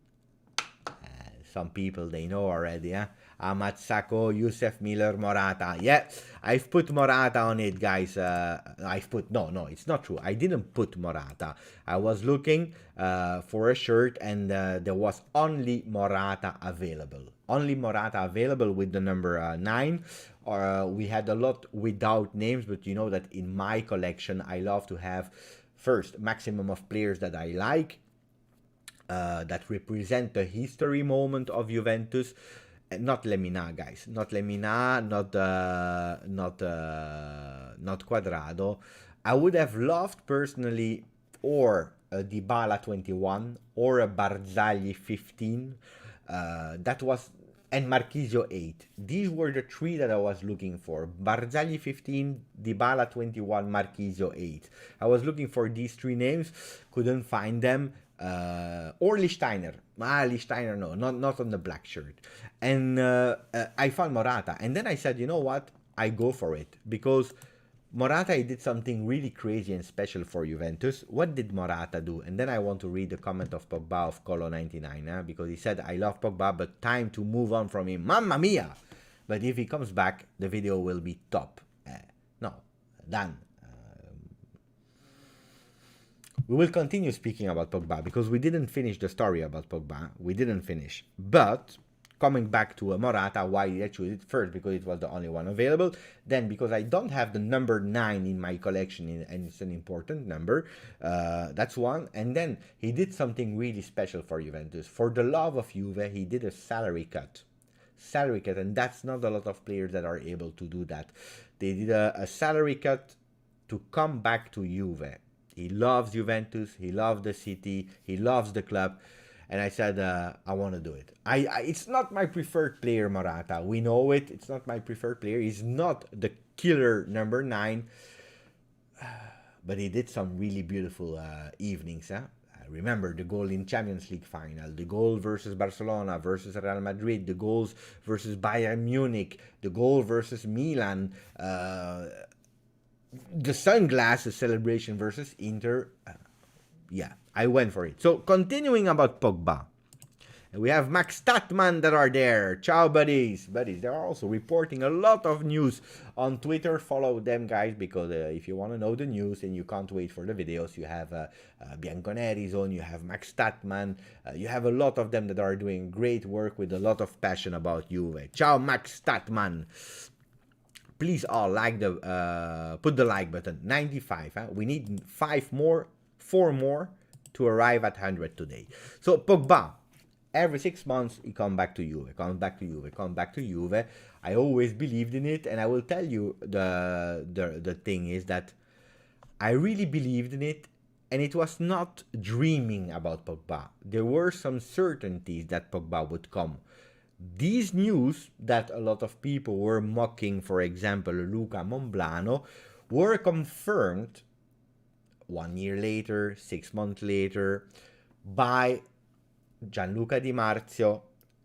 [SPEAKER 1] some people they know already, Ahmad Sako, Youssef Miller, Morata. Yeah, I've put Morata on it, guys. No, it's not true. I didn't put Morata. I was looking for a shirt, and there was only Morata available. Only Morata available with the number 9. We had a lot without names, but you know that in my collection, I love to have first maximum of players that I like, that represent the history moment of Juventus. Not Lemina, guys. Not Lemina, not Quadrado. I would have loved personally, or a Dybala 21, or a Barzagli 15. And Marchisio 8. These were the 3 that I was looking for. Barzagli 15, Dybala 21, Marchisio 8. I was looking for these 3 names, couldn't find them. Or Lichtsteiner. Lichtsteiner, no, not on the black shirt. And I found Morata. And then I said, you know what? I go for it. Because Morata did something really crazy and special for Juventus. What did Morata do? And then I want to read the comment of Pogba of Colo99, because he said, I love Pogba, but time to move on from him. Mamma mia! But if he comes back, the video will be top. No, done. We will continue speaking about Pogba, because we didn't finish the story about Pogba. We didn't finish. But coming back to Morata, why did I choose it? First, because it was the only one available. Then, because I don't have the number 9 in my collection, and it's an important number. That's one. And then, he did something really special for Juventus. For the love of Juve, he did a salary cut. And that's not a lot of players that are able to do that. They did a salary cut to come back to Juve. He loves Juventus, he loves the city, he loves the club. And I said, I want to do it. It's not my preferred player, Morata. We know it. It's not my preferred player. He's not the killer number 9. But he did some really beautiful evenings. I remember the goal in Champions League final, the goal versus Barcelona, versus Real Madrid, the goals versus Bayern Munich, the goal versus Milan, the sunglasses celebration versus Inter. Yeah, I went for it. So, continuing about Pogba. We have Max Statman that are there. Ciao, buddies. They're also reporting a lot of news on Twitter. Follow them, guys, because if you want to know the news and you can't wait for the videos, you have Bianconeri Zone, you have Max Statman. You have a lot of them that are doing great work with a lot of passion about Juve. Ciao, Max Statman. Please all put the like button. 95. We need 4 more to arrive at 100 today. So Pogba, every 6 months he come back to Juve. I always believed in it, and I will tell you the thing is that I really believed in it, and it was not dreaming about Pogba. There were some certainties that Pogba would come. These news that a lot of people were mocking, for example, Luca Monblano, were confirmed 1 year later, 6 months later, by Gianluca Di Marzio,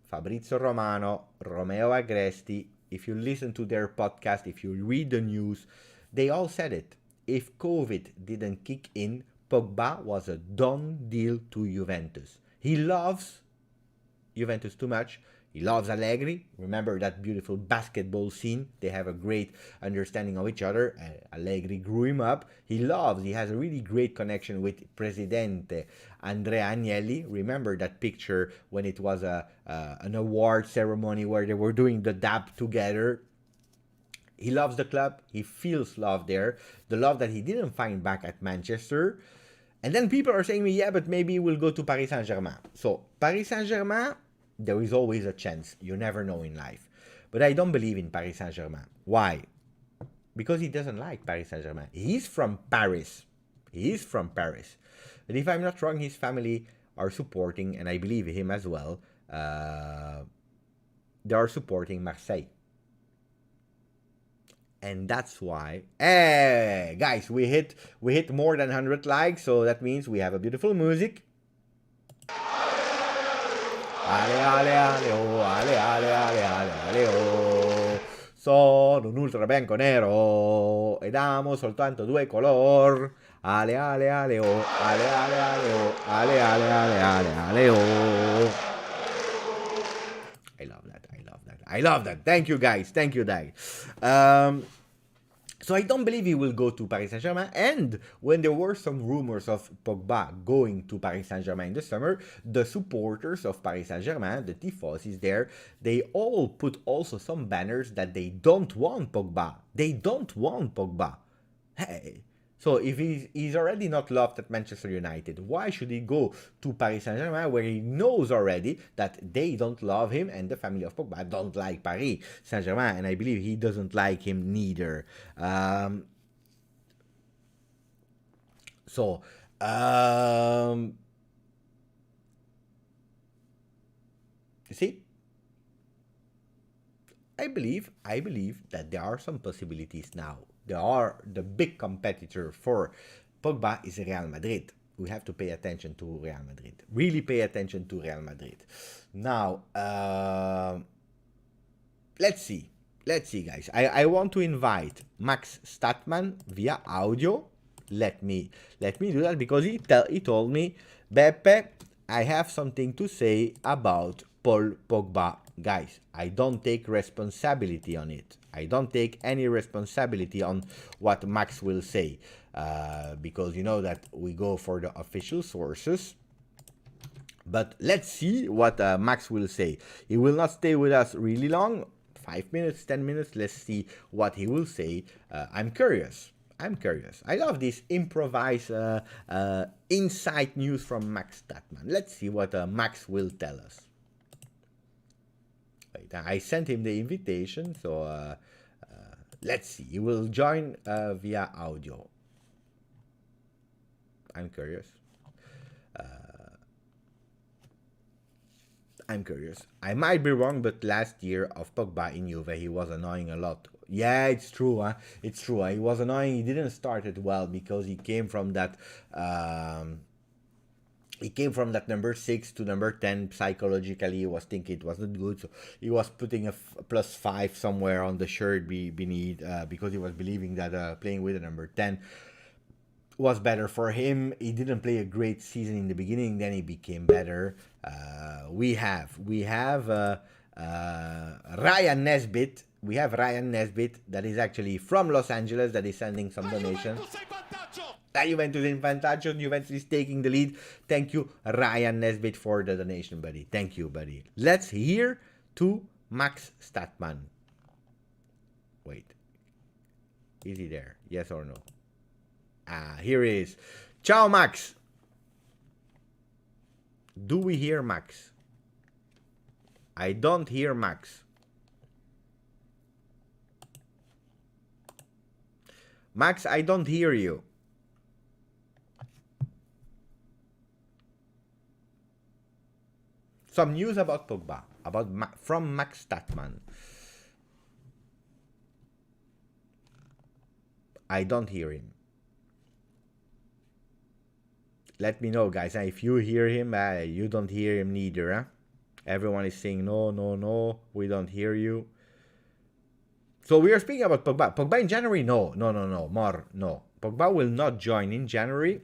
[SPEAKER 1] Fabrizio Romano, Romeo Agresti. If you listen to their podcast, if you read the news, they all said it. If COVID didn't kick in, Pogba was a done deal to Juventus. He loves Juventus too much. He loves Allegri. Remember that beautiful basketball scene? They have a great understanding of each other. Allegri grew him up. He has a really great connection with Presidente Andrea Agnelli. Remember that picture when it was an award ceremony where they were doing the dab together? He loves the club. He feels love there. The love that he didn't find back at Manchester. And then people are saying me, yeah, but maybe we'll go to Paris Saint-Germain. So Paris Saint-Germain, there is always a chance. You never know in life. But I don't believe in Paris Saint-Germain. Why? Because he doesn't like Paris Saint-Germain. He's from Paris. But if I'm not wrong, his family are supporting, and I believe him as well, they are supporting Marseille. And that's why, guys, we hit more than 100 likes, so that means we have a beautiful music. Ale, ale, ale, oh, ale, ale, ale, ale, ale, oh. Sono un ultra bianco nero ed amo soltanto 2 color. Ale, ale, ale, oh, ale, ale, ale, oh, ale, ale, ale, ale, ale, oh. I love that. I love that. I love that. Thank you, guys. Thank you, Dag. So I don't believe he will go to Paris Saint-Germain. And when there were some rumors of Pogba going to Paris Saint-Germain in the summer, the supporters of Paris Saint-Germain, the tifosis there, they all put also some banners that they don't want Pogba. They don't want Pogba. Hey. So if he's already not loved at Manchester United, why should he go to Paris Saint-Germain where he knows already that they don't love him and the family of Pogba don't like Paris Saint-Germain, and I believe he doesn't like him neither. You see? I believe that there are some possibilities now. The big competitor for Pogba is Real Madrid. We have to pay attention to Real Madrid. Really pay attention to Real Madrid. Now, let's see, guys. I want to invite Max Statman via audio. Let me do that because he told me, Beppe, I have something to say about Paul Pogba. Guys, I don't take responsibility on it. I don't take any responsibility on what Max will say, because you know that we go for the official sources. But let's see what Max will say. He will not stay with us really long, 5 minutes, 10 minutes. Let's see what he will say. I'm curious. I love this improvised inside news from Max Statman. Let's see what Max will tell us. I sent him the invitation, so let's see. He will join via audio. I'm curious. I might be wrong, but last year of Pogba in Juve, he was annoying a lot. Yeah, it's true. It's true. He was annoying. He didn't start it well because he came from that. He came from that number 6 to number 10 psychologically. He was thinking it wasn't good, so he was putting a +5 somewhere on the shirt beneath because he was believing that playing with a number 10 was better for him. He didn't play a great season in the beginning, then he became better. We have Ryan Nesbitt. We have Ryan Nesbitt that is actually from Los Angeles that is sending some donations. Juventus in vantaggio. Juventus is taking the lead. Thank you, Ryan Nesbitt, for the donation, buddy. Thank you, buddy. Let's hear to Max Statman. Wait. Is he there? Yes or no? Here he is. Ciao, Max. Do we hear Max? I don't hear Max. Max, I don't hear you. Some news about Pogba, from Max Statman. I don't hear him. Let me know, guys. If you hear him, you don't hear him neither. Huh? Everyone is saying no, we don't hear you. So we are speaking about Pogba. Pogba in January? No. More, no. Pogba will not join in January.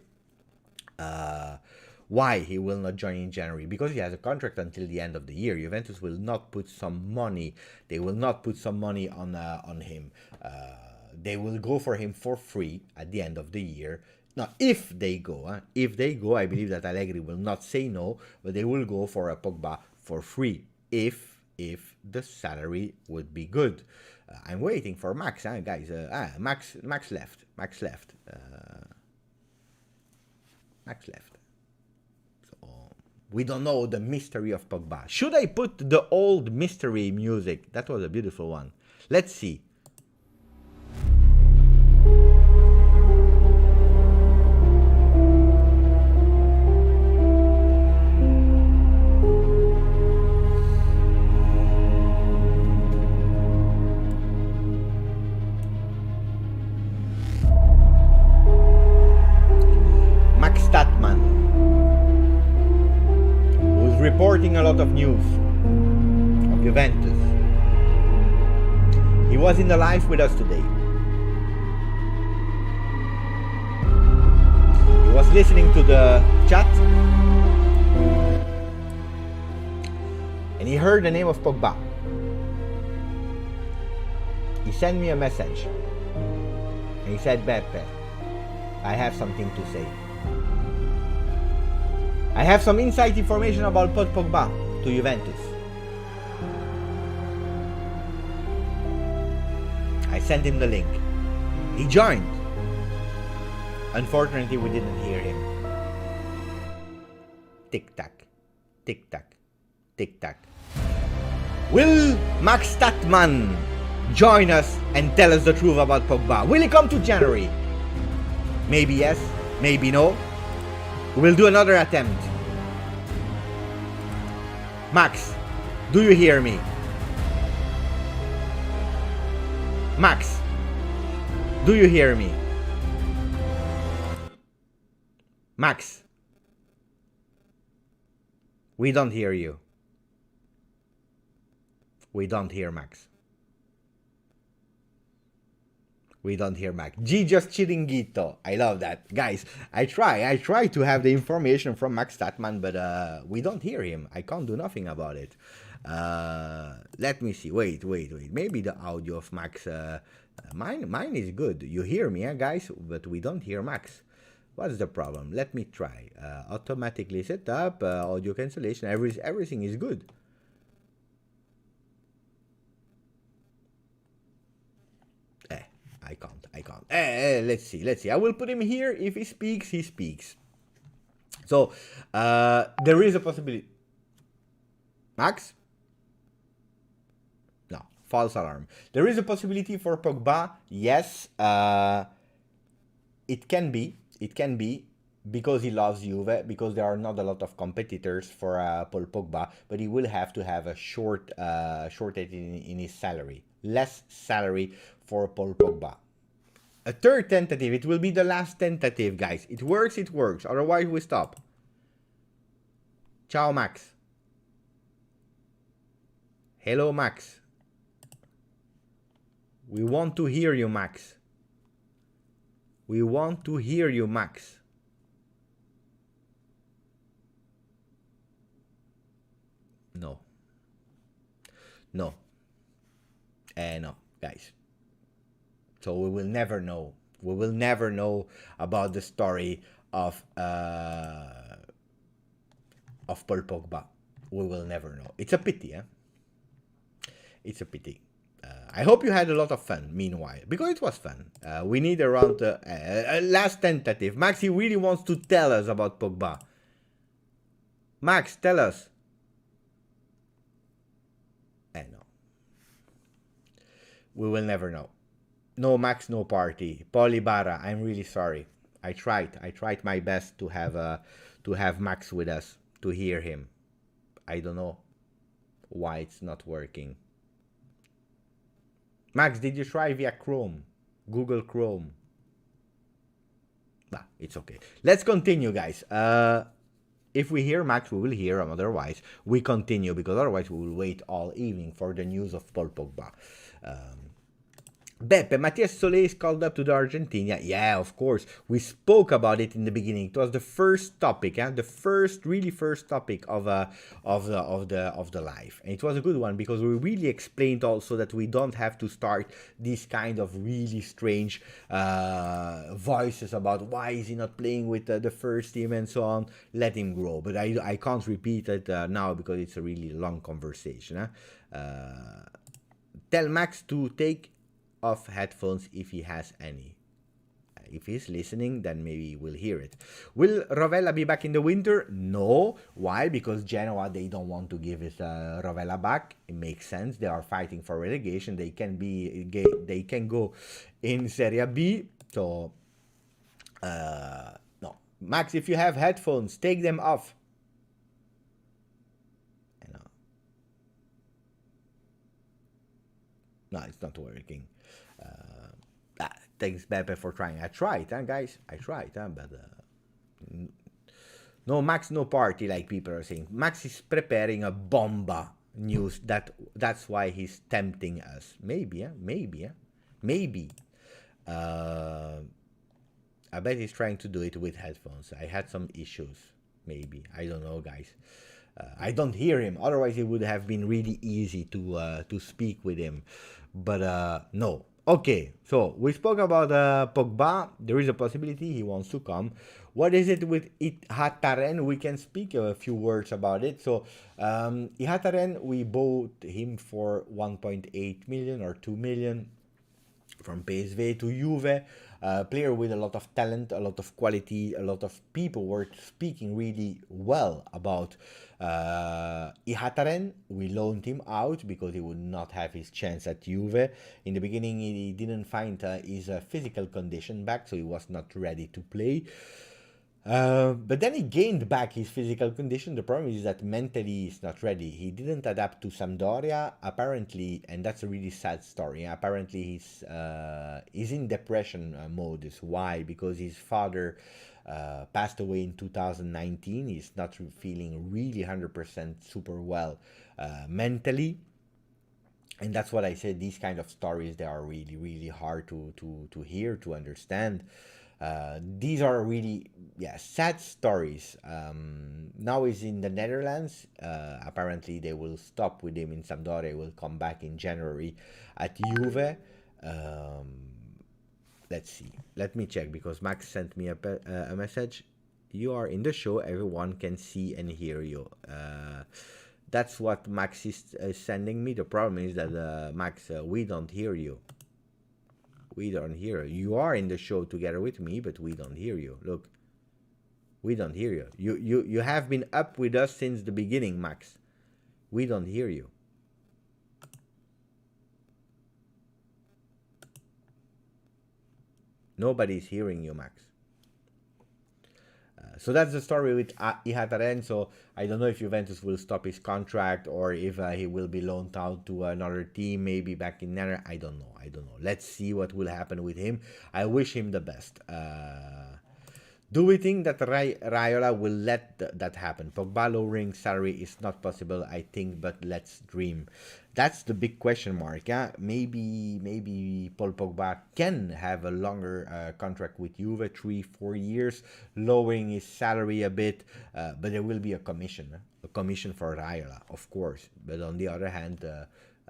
[SPEAKER 1] Why he will not join in January? Because he has a contract until the end of the year. Juventus will not put some money. They will not put some money on him. They will go for him for free at the end of the year. Now, if they go, I believe that Allegri will not say no, but they will go for a Pogba for free if the salary would be good. I'm waiting for Max, guys. Max left. Max left. We don't know the mystery of Pogba. Should I put the old mystery music? That was a beautiful one. Let's see. Max Statman, who's reporting a lot of news of Juventus. He was in the live with us today. He was listening to the chat. and he heard the name of Pogba. He sent me a message. And he said, Beppe, I have something to say. I have some inside information about Pogba to Juventus. I sent him the link. He joined. Unfortunately, we didn't hear him. Tick-tack, tick-tack, tick-tack. Will Max Statman join us and tell us the truth about Pogba? Will he come to January? Maybe yes, maybe no. We'll do another attempt. Max, do you hear me? Max, do you hear me? Max, we don't hear you. We don't hear Max. We don't hear Max. GJustjuve. I love that. Guys, I try to have the information from Max Statman, but we don't hear him. I can't do nothing about it. Let me see. Wait. Maybe the audio of Max, mine is good. You hear me, guys, but we don't hear Max. What's the problem? Let me try. Automatically set up, audio cancellation, everything is good. I can't. Let's see. I will put him here. If he speaks, he speaks. So, there is a possibility. Max? No, false alarm. There is a possibility for Pogba. Yes, it can be, because he loves Juve, because there are not a lot of competitors for Paul Pogba, but he will have to have a shortage in his salary. Less salary for Paul Pogba. A third tentative. It will be the last tentative, guys. It works. Otherwise, we stop. Ciao, Max. Hello, Max. We want to hear you, Max. We want to hear you, Max. No. No, guys. So we will never know. We will never know about the story of Paul Pogba. We will never know. It's a pity, It's a pity. I hope you had a lot of fun, meanwhile, because it was fun. We need around last tentative. Max, he really wants to tell us about Pogba. Max, tell us. No. We will never know. No Max, no party. Paul Ibarra, I'm really sorry. I tried my best to have Max with us, to hear him. I don't know why it's not working. Max, did you try via Chrome? Google Chrome? Nah, it's okay. Let's continue, guys. If we hear Max, we will hear him. Otherwise, we continue, because otherwise we will wait all evening for the news of Paul Pogba. Beppe, Matias Soulé is called up to the Argentina. Yeah, of course. We spoke about it in the beginning. It was the first topic, the first topic of the live, and it was a good one, because we really explained also that we don't have to start these kind of really strange voices about why is he not playing with the first team and so on. Let him grow, but I can't repeat it now because it's a really long conversation. Tell Max to take off headphones if he has any. If he's listening, then maybe we'll hear it. Will Rovella be back in the winter? No. Why? Because Genoa, they don't want to give his Rovella back. It makes sense. They are fighting for relegation. They can go in Serie B. So no. Max, if you have headphones, take them off. No, it's not working. Thanks, Beppe, for trying. I tried, guys. I tried, but no Max, no party, like people are saying. Max is preparing a bomba news. That's why he's tempting us. Maybe. I bet he's trying to do it with headphones. I had some issues. Maybe, I don't know, guys. I don't hear him. Otherwise, it would have been really easy to speak with him. But no. Okay, so we spoke about Pogba. There is a possibility he wants to come. What is it with Ihattaren? We can speak a few words about it. So Ihattaren, we bought him for 1.8 million or 2 million from PSV to Juve. Player with a lot of talent, a lot of quality, a lot of people were speaking really well about Ihattaren. We loaned him out because he would not have his chance at Juve. In the beginning, he didn't find his physical condition back, so he was not ready to play. But then he gained back his physical condition. The problem is that mentally he's not ready. He didn't adapt to Sampdoria, apparently, and that's a really sad story. Apparently he's in depression mode. Why? Because his father passed away in 2019. He's not feeling really 100% super well mentally. And that's what I said, these kind of stories, they are really, really hard to hear, to understand. These are really, sad stories. Now he's in the Netherlands. Apparently they will stop with him in Sampdoria. He will come back in January at Juve. Let's see. Let me check, because Max sent me a message. You are in the show. Everyone can see and hear you. That's what Max is sending me. The problem is that, Max, we don't hear you. We don't hear you. You are in the show together with me, but we don't hear you. Look, we don't hear you. You have been up with us since the beginning, Max. We don't hear you. Nobody's hearing you, Max. So that's the story with Ihattaren. So I don't know if Juventus will stop his contract or if he will be loaned out to another team, maybe back in Netherlands. I don't know. Let's see what will happen with him. I wish him the best. Do we think that Raiola will let that happen? Pogba lowering salary is not possible, I think, but let's dream. That's the big question mark. Yeah, maybe Paul Pogba can have a longer contract with Juve, 3-4 years, lowering his salary a bit, but there will be a commission for Raiola, of course. But on the other hand,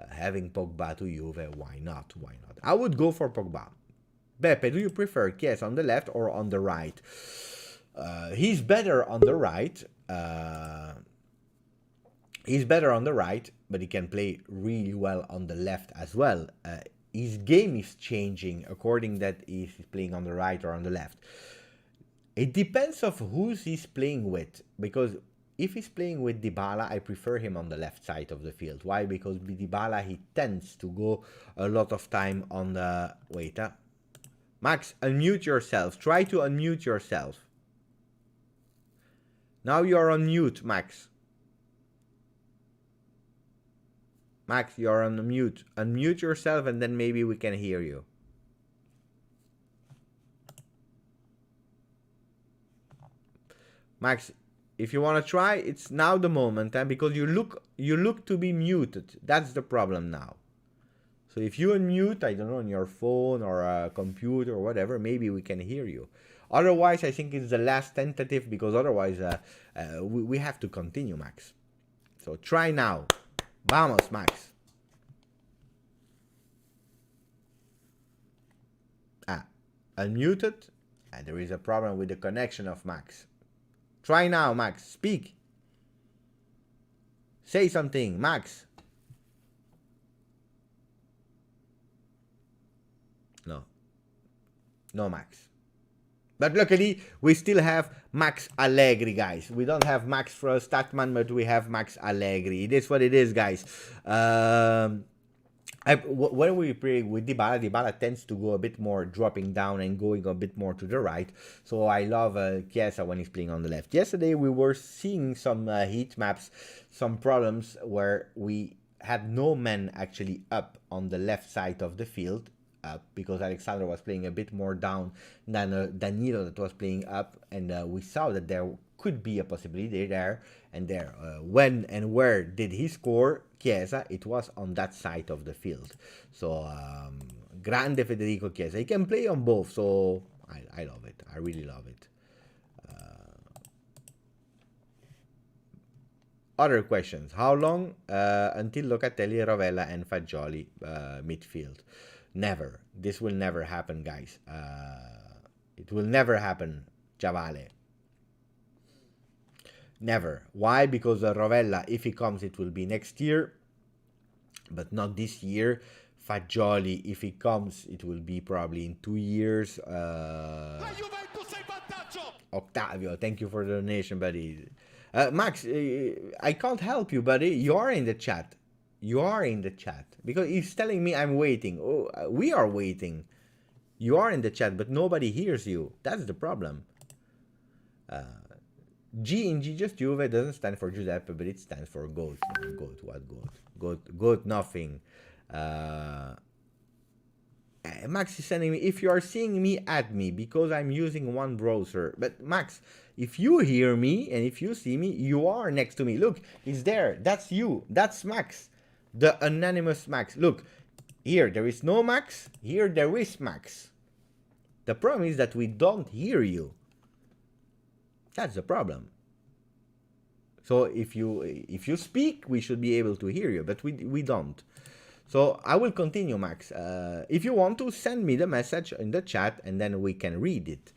[SPEAKER 1] having Pogba to Juve, why not? I would go for Pogba. Beppe, do you prefer Chiesa on the left or on the right? He's better on the right. But he can play really well on the left as well. His game is changing according that he's playing on the right or on the left. It depends of who's he's playing with, because if he's playing with Dybala, I prefer him on the left side of the field. Why? Because with Dybala, he tends to go a lot of time on the... Wait, Max, unmute yourself. Try to unmute yourself. Now you're on mute, Max. Max, you're on mute. Unmute yourself and then maybe we can hear you. Max, if you want to try, it's now the moment, because you look to be muted. That's the problem now. So if you unmute, I don't know, on your phone or a computer or whatever, maybe we can hear you. Otherwise, I think it's the last tentative, because otherwise we have to continue, Max. So try now. Vamos, Max. Unmuted. And there is a problem with the connection of Max. Try now, Max. Speak. Say something, Max. No, Max. But luckily, we still have Max Allegri, guys. We don't have Max for Statman, but we have Max Allegri. It is what it is, guys. When we play with Dybala tends to go a bit more dropping down and going a bit more to the right. So I love Chiesa when he's playing on the left. Yesterday, we were seeing some heat maps, some problems where we had no men actually up on the left side of the field. Because Alexandro was playing a bit more down than Danilo that was playing up, and we saw that there could be a possibility there and there. When and where did he score? Chiesa, it was on that side of the field. So, grande Federico Chiesa. He can play on both, so I love it. I really love it. Other questions. How long until Locatelli, Rovella, and Fagioli midfield? Never. This will never happen, guys. It will never happen, Chavale. Never. Why? Because Rovella, if he comes, it will be next year, but not this year. Fagioli, if he comes, it will be probably in 2 years. Octavio, thank you for the donation, buddy. Max, I can't help you, buddy. You are in the chat. You are in the chat. Because he's telling me I'm waiting. Oh, we are waiting. You are in the chat, but nobody hears you. That's the problem. G in GJustjuve doesn't stand for Giuseppe, but it stands for goat. Goat, what goat? Goat, nothing. Max is sending me, if you are seeing me, add me, because I'm using one browser. But Max, if you hear me and if you see me, you are next to me. Look, it's there. That's you. That's Max. The anonymous Max. Look, here there is no Max. Here there is Max. The problem is that we don't hear you. That's the problem. So if you speak, we should be able to hear you, but we don't. So I will continue, Max. If you want to, send me the message in the chat, and then we can read it.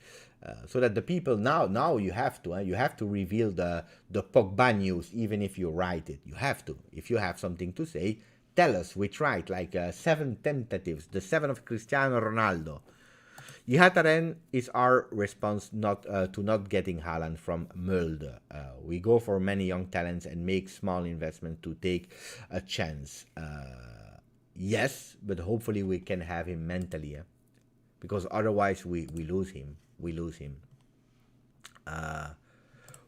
[SPEAKER 1] So that the people now you have to reveal the Pogba news, even if you write it. You have to. If you have something to say, tell us. We tried like 7 tentatives, the 7 of Cristiano Ronaldo. Ihattaren is our response to not getting Haaland from Molde. We go for many young talents and make small investment to take a chance. Yes, but hopefully we can have him mentally, because otherwise we lose him.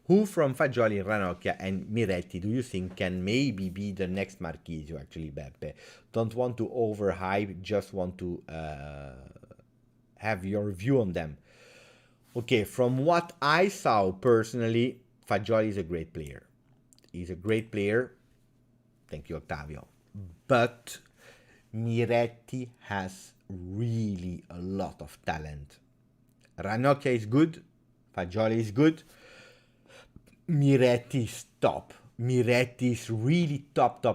[SPEAKER 1] Who from Fagioli, Ranocchia, and Miretti do you think can maybe be the next Marchisio? Actually, Beppe, don't want to overhype, just want to have your view on them. Okay, from what I saw personally, Fagioli is a great player. He's a great player. Thank you, Octavio. But Miretti has really a lot of talent. Ranocchia is good. Fagioli is good. Miretti is top. Miretti is really top.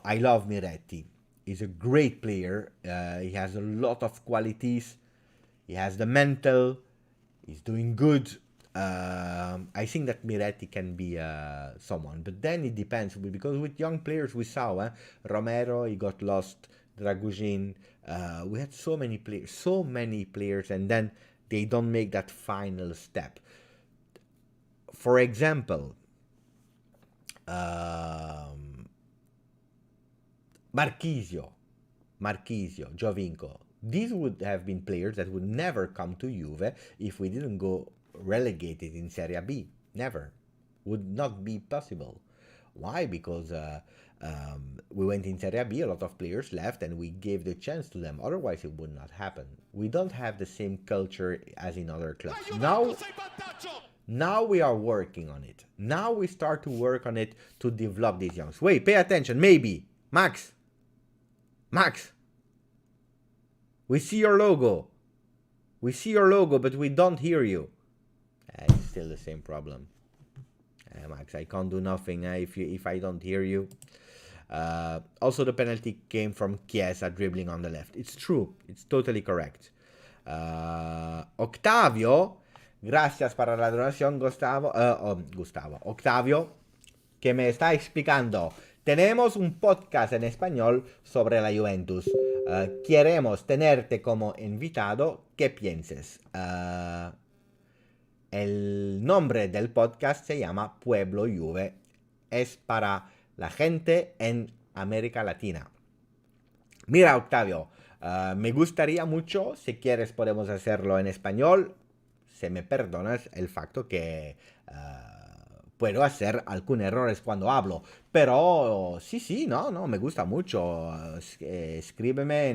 [SPEAKER 1] I love Miretti. He's a great player. He has a lot of qualities. He has the mental. He's doing good. I think that Miretti can be someone. But then it depends. Because with young players we saw, Romero, he got lost. Dragujin. We had so many players, and then they don't make that final step. For example, Marchisio, Giovinco. These would have been players that would never come to Juve if we didn't go relegated in Serie B. Never. Would not be possible. Why? Because we went in Serie B, a lot of players left, and we gave the chance to them. Otherwise, it would not happen. We don't have the same culture as in other clubs. Now we are working on it. Now we start to work on it to develop these youngs. Wait, pay attention. Maybe. Max. We see your logo. But we don't hear you. It's still the same problem. Max, I can't do nothing if I don't hear you. Also, the penalty came from Chiesa dribbling on the left. It's true. It's totally correct. Octavio, gracias para la donación, Gustavo. Octavio, que me está explicando. Tenemos un podcast en español sobre la Juventus. Queremos tenerte como invitado. ¿Qué pienses? El nombre del podcast se llama Pueblo Juve. Es para la gente en América Latina. Mira, Octavio, me gustaría mucho, si quieres podemos hacerlo en español. Se me perdonas el facto que puedo hacer algunos errores cuando hablo. Pero sí, no, me gusta mucho. Escríbeme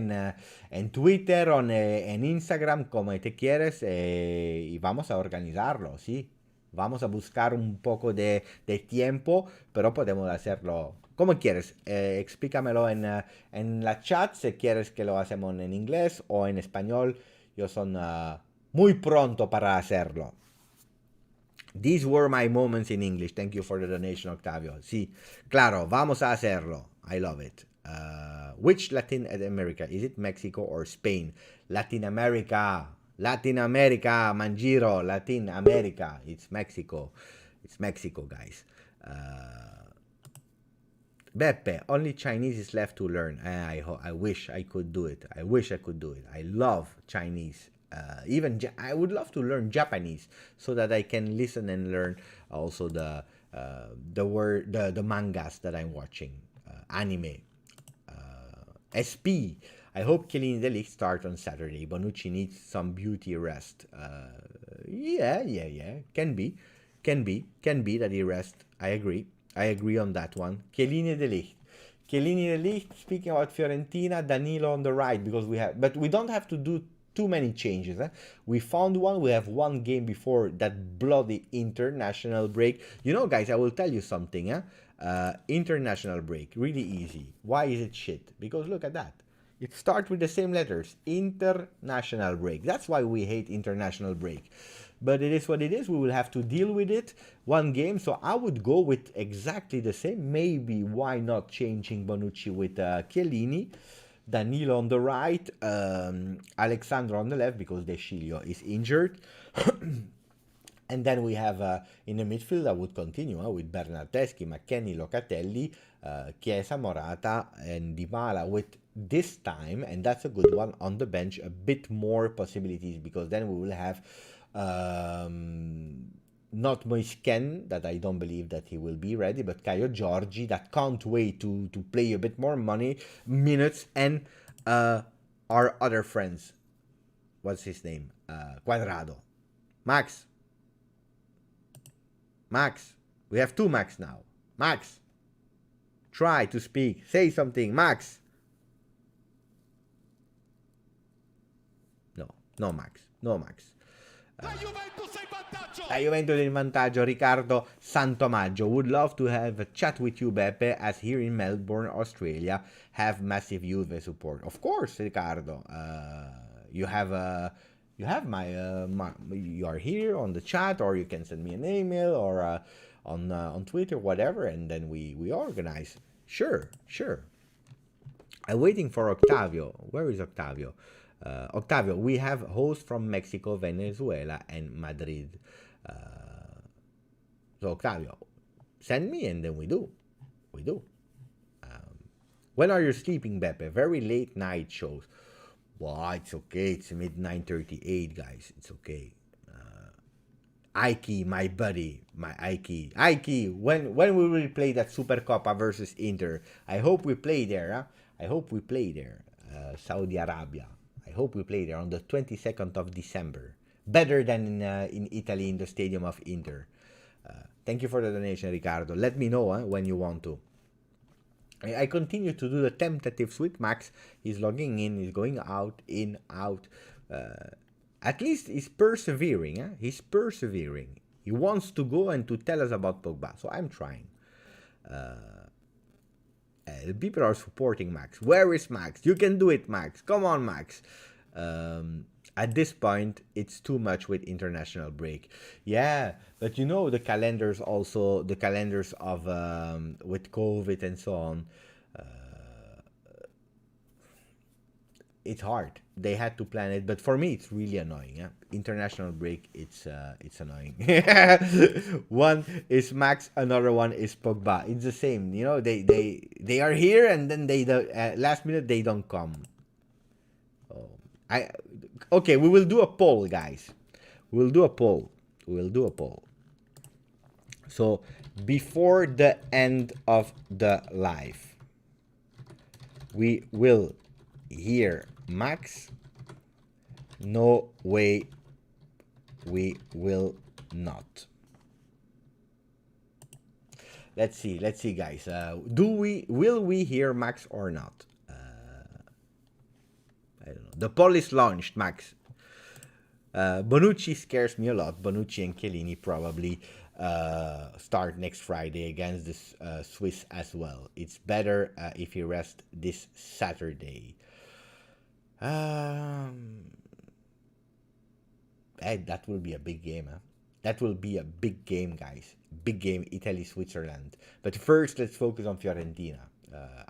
[SPEAKER 1] en Twitter o en Instagram como te quieres y vamos a organizarlo, sí. Vamos a buscar un poco de tiempo, pero podemos hacerlo como quieres. Explícamelo en la chat si quieres que lo hacemos en inglés o en español. Yo soy muy pronto para hacerlo. These were my moments in English. Thank you for the donation, Octavio. Sí, claro, vamos a hacerlo. I love it. Which Latin America? Is it Mexico or Spain? Latin America. Latin America, Manjiro. Latin America. It's Mexico. It's Mexico, guys. Beppe, only Chinese is left to learn. I wish I could do it. I wish I could do it. I love Chinese. I would love to learn Japanese so that I can listen and learn also the mangas that I'm watching, anime. SP. I hope Chiellini De Ligt start on Saturday. Bonucci needs some beauty rest. Yeah. Can be that he rest. I agree on that one. Chiellini De Ligt. Speaking about Fiorentina, Danilo on the right but we don't have to do too many changes. We found one. We have one game before that bloody international break. Guys, I will tell you something. International break, really easy. Why is it shit? Because look at that. It starts with the same letters. International break. That's why we hate international break. But it is what it is. We will have to deal with it. One game. So I would go with exactly the same. Maybe why not changing Bonucci with Chiellini. Danilo on the right. Alexandro on the left because De Sciglio is injured. And then we have in the midfield, I would continue with Bernardeschi, McKennie, Locatelli, Chiesa, Morata, and Dybala with this time, and that's a good one, on the bench, a bit more possibilities because then we will have not Moisken, that I don't believe that he will be ready, but Caio Giorgi, that can't wait to play a bit more minutes, and our other friends. What's his name? Quadrado. Max. We have two Max now. Max. Try to speak. Say something. Max. No, Max. La Juventus in vantaggio. Riccardo Santomaggio. Would love to have a chat with you, Beppe, as here in Melbourne, Australia, have massive Juve support. Of course, Riccardo. You are here on the chat, or you can send me an email or on Twitter, whatever, and then we organize. Sure. I'm waiting for Octavio. Where is Octavio? Octavio, we have hosts from Mexico, Venezuela, and Madrid. So Octavio, send me, and then we do. When are you sleeping, Beppe? Very late night shows. Well, it's okay. It's mid 9:38, guys. It's okay. Ike, my buddy, my Ike. When will we play that Supercoppa versus Inter? I hope we play there. Saudi Arabia. I hope we play there on the 22nd of December. Better than in Italy in the stadium of Inter. Thank you for the donation, Ricardo. Let me know when you want to. I continue to do the tentatives with Max. He's logging in, he's going out, in, out. At least he's persevering. He's persevering. He wants to go and to tell us about Pogba. So I'm trying. People are supporting Max. Where is Max? You can do it, Max. Come on, Max. At this point, it's too much with international break. Yeah, but the calendars also, the calendars of with COVID and so on. It's hard. They had to plan it, but for me, it's really annoying. International break, it's annoying. One is Max, another one is Pogba. It's the same. They are here, and then they last minute they don't come. Okay, we will do a poll, guys. We'll do a poll. So before the end of the live, we will hear Max. No way, we will not. Let's see, guys. Will we hear Max or not? I don't know. The poll is launched, Max. Bonucci scares me a lot. Bonucci and Chiellini probably start next Friday against the Swiss as well. It's better if he rests this Saturday. That will be a big game. That will be a big game, guys. Big game, Italy-Switzerland. But first, let's focus on Fiorentina.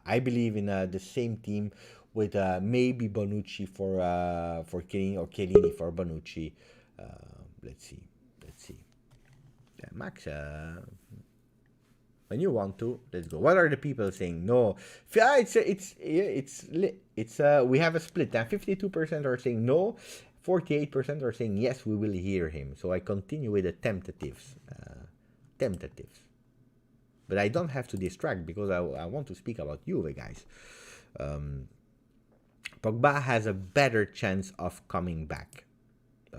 [SPEAKER 1] I believe in the same team with maybe Bonucci for Chiellini or Chiellini for Bonucci. Let's see. Yeah, Max, when you want to, let's go. What are the people saying? No, we have a split. 52% are saying no, 48% are saying yes. We will hear him. So I continue with the tentatives. But I don't have to distract because I want to speak about Juve, guys. Pogba has a better chance of coming back.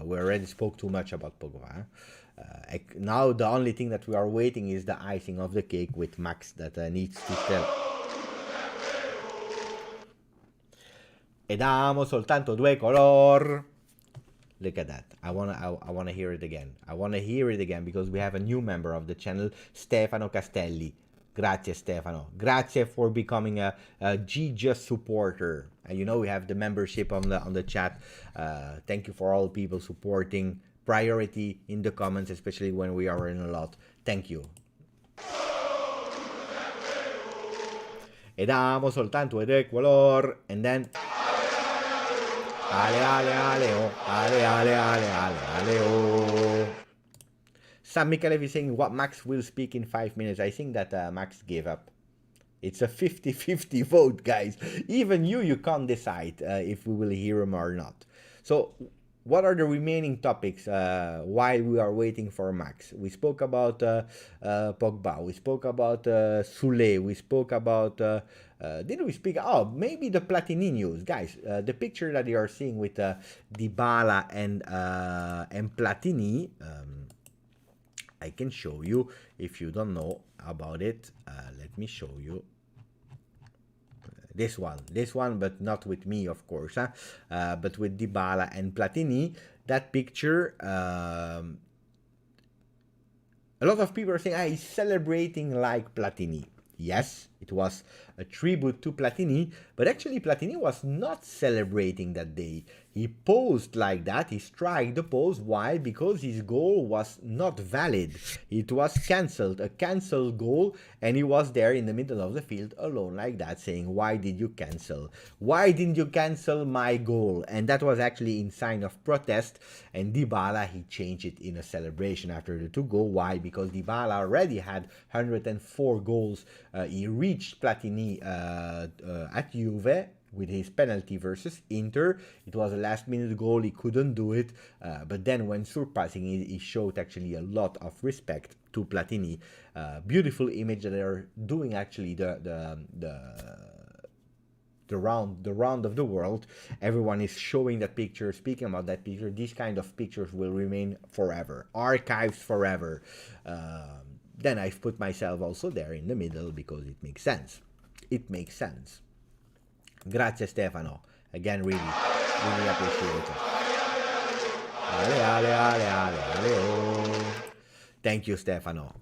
[SPEAKER 1] We already spoke too much about Pogba. Now the only thing that we are waiting is the icing of the cake with Max that needs to tell. Ed amo soltanto due color. Look at that. I wanna hear it again. I wanna hear it again because we have a new member of the channel, Stefano Castelli. Grazie Stefano. Grazie for becoming a GJustjuve supporter. You know we have the membership on the chat. Thank you for all people supporting. Priority in the comments, especially when we are in a lot. Thank you. Ed amo soltanto ed Ecuador. And then Ale, ale, ale, oh. Ale, ale, ale, ale, ale, oh. Sam Mikalev is saying what Max will speak in 5 minutes. I think that Max gave up. It's a 50-50 vote, guys. Even you can't decide if we will hear him or not. So, what are the remaining topics while we are waiting for Max? We spoke about Pogba. We spoke about Soulé. We spoke about... didn't we speak... Oh, maybe the Platini news. Guys, the picture that you are seeing with Dybala and Platini... I can show you if you don't know about it. Let me show you. This one, but not with me, of course, but with Dybala and Platini. That picture, a lot of people are saying, he's celebrating like Platini. Yes, it was a tribute to Platini, but actually Platini was not celebrating that day. He posed like that, he struck the pose. Why? Because his goal was not valid. It was cancelled, a cancelled goal, and he was there in the middle of the field alone like that, saying, why did you cancel? Why didn't you cancel my goal? And that was actually in sign of protest, and Dybala, he changed it in a celebration after the 2 goals. Why? Because Dybala already had 104 goals. He reached Platini at Juve with his penalty versus Inter. It was a last-minute goal, he couldn't do it, but then when surpassing it, he showed actually a lot of respect to Platini. Beautiful image that they are doing actually the round of the world. Everyone is showing that picture, speaking about that picture. These kind of pictures will remain forever, archives forever. Then I've put myself also there in the middle because it makes sense. It makes sense. Grazie Stefano. Again, really appreciate it. Ale, ale, ale, ale, ale, oh. Thank you, Stefano.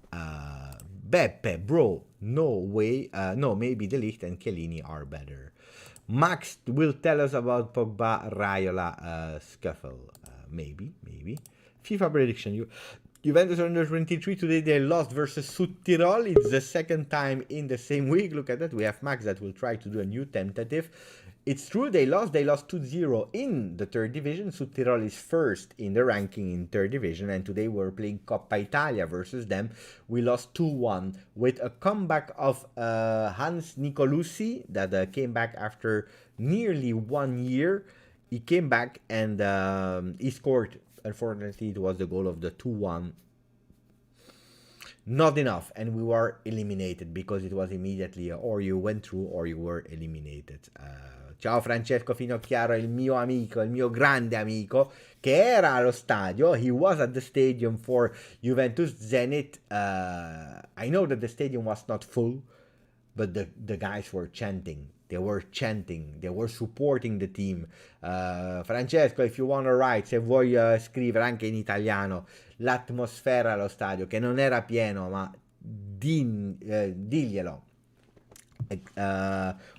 [SPEAKER 1] Beppe, bro, no way. No, maybe De Ligt and Chiellini are better. Max will tell us about Pogba Raiola scuffle. Maybe. FIFA prediction. Juventus U23 today they lost versus Südtirol. It's the second time in the same week. Look at that. We have Max that will try to do a new tentative. It's true they lost 2-0 in the 3rd division. Südtirol is first in the ranking in 3rd division, and today we're playing Coppa Italia versus them. We lost 2-1 with a comeback of Hans Nicolussi that came back after nearly 1 year. He came back and he scored. Unfortunately, it was the goal of the 2-1. Not enough, and we were eliminated because it was immediately or you went through or you were eliminated. Ciao Francesco Finocchiaro, il mio amico, il mio grande amico, che era allo stadio. He was at the stadium for Juventus Zenit. I know that the stadium was not full, but the guys were chanting. They were chanting, they were supporting the team. Francesco, if you want to write, se vuoi scrivere anche in italiano, l'atmosfera allo stadio, che non era pieno, ma diglielo.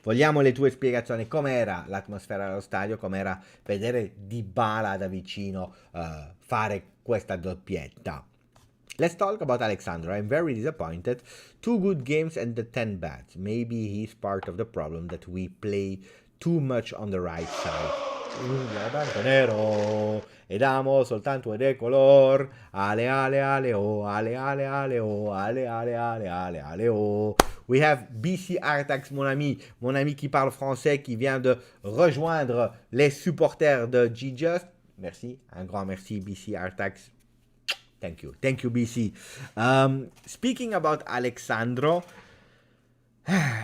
[SPEAKER 1] Vogliamo le tue spiegazioni. Com'era l'atmosfera allo stadio? Com'era vedere Dybala da vicino fare questa doppietta? Let's talk about Alexandro. I'm very disappointed. 2 good games and the 10 bad. Maybe he's part of the problem that we play too much on the right side. Bianco nero ed amo soltanto de color. Ale ale ale oh, ale ale ale oh, ale ale ale ale ale oh. We have BC Artax, mon ami qui parle français, qui vient de rejoindre les supporters de GJust. Merci, un grand merci BC Artax. Thank you, BC. Speaking about Alexandro,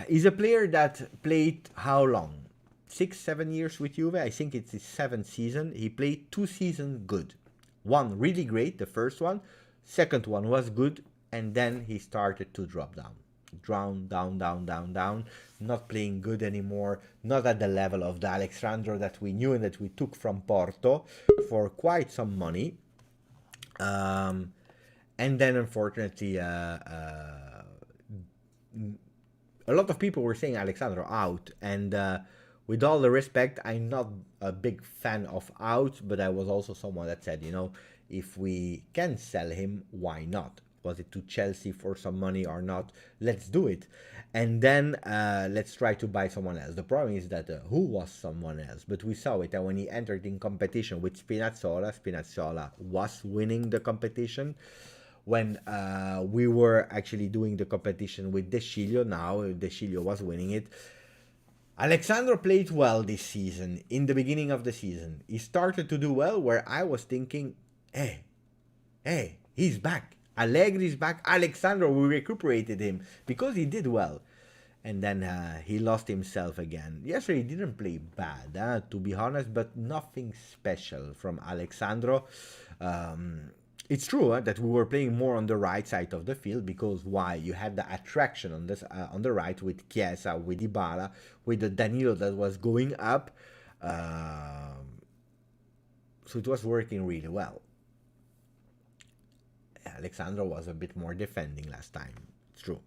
[SPEAKER 1] he's a player that played how long? 6-7 years with Juve. I think it's his 7th season. He played 2 seasons good. One really great, the first one. Second one was good, and then he started to drop down. Down. Not playing good anymore. Not at the level of the Alexandro that we knew and that we took from Porto for quite some money. And then unfortunately, a lot of people were saying Alexandro out, and with all the respect, I'm not a big fan of out, but I was also someone that said, if we can sell him, why not? Was it to Chelsea for some money or not? Let's do it. And then let's try to buy someone else. The problem is that who was someone else? But we saw it, and when he entered in competition with Spinazzola was winning the competition. When we were actually doing the competition with De Sciglio, now De Sciglio was winning it. Alexandro played well this season, in the beginning of the season. He started to do well, where I was thinking, hey, he's back. Allegri's back. Alexandro, we recuperated him because he did well. And then he lost himself again. Yesterday he didn't play bad, to be honest, but nothing special from Alexandro. It's true that we were playing more on the right side of the field because why? You had the attraction on this on the right with Chiesa, with Dybala, with the Danilo that was going up. So it was working really well. Alexandro was a bit more defending last time. It's true.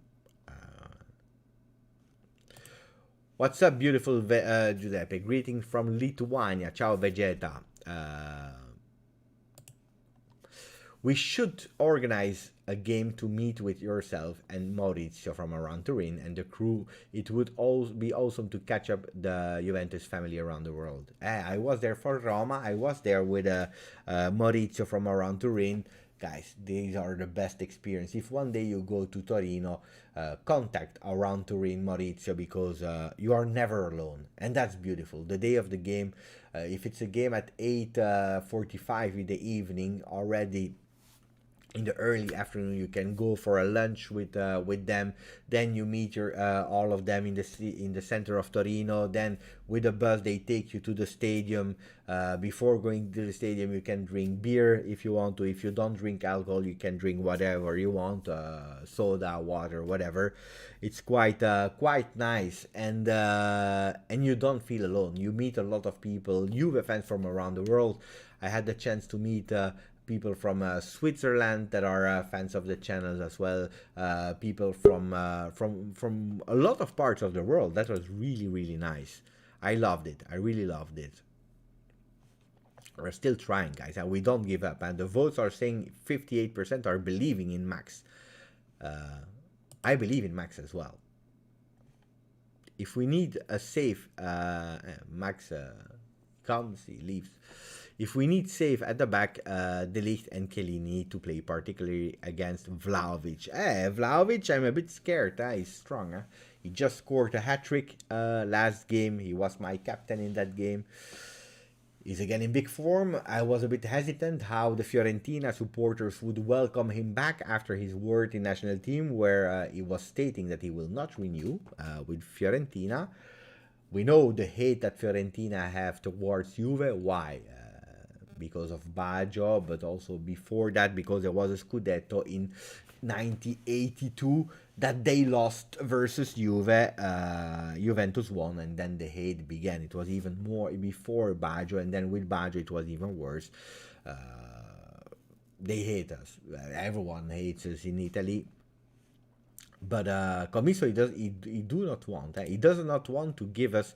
[SPEAKER 1] What's up, beautiful Giuseppe? Greetings from Lithuania. Ciao, Vegeta. We should organize a game to meet with yourself and Maurizio from around Turin and the crew. It would also be awesome to catch up the Juventus family around the world. I was there for Roma. I was there with Maurizio from around Turin. Guys, these are the best experience. If one day you go to Torino, contact around Turin Maurizio, because you are never alone, and that's beautiful. The day of the game, if it's a game at 8:45 in the evening, already in the early afternoon you can go for a lunch with them. Then you meet all of them in the center of Torino. Then with a bus they take you to the stadium. Before going to the stadium you can drink beer if you want to. If you don't drink alcohol, you can drink whatever you want, soda, water, whatever. It's quite nice, and you don't feel alone. You meet a lot of people, Juve fans from around the world. I had the chance to meet people from Switzerland that are fans of the channels as well. People from a lot of parts of the world. That was really, really nice. I loved it. I really loved it. We're still trying, guys, and we don't give up. And the votes are saying 58% are believing in Max. I believe in Max as well. If we need a safe, Max comes, he leaves. If we need safe at the back, De Ligt and Kelly need to play, particularly against Vlahovic. Vlahovic, I'm a bit scared. He's strong. He just scored a hat-trick last game. He was my captain in that game. He's again in big form. I was a bit hesitant how the Fiorentina supporters would welcome him back after his word in national team, where he was stating that he will not renew with Fiorentina. We know the hate that Fiorentina have towards Juve. Why? Because of Baggio, but also before that because there was a Scudetto in 1982 that they lost versus Juve. Juventus won, and then the hate began. It was even more before Baggio, and then with Baggio it was even worse. They hate us. Everyone hates us in Italy. But Commisso, he do not want. He does not want to give us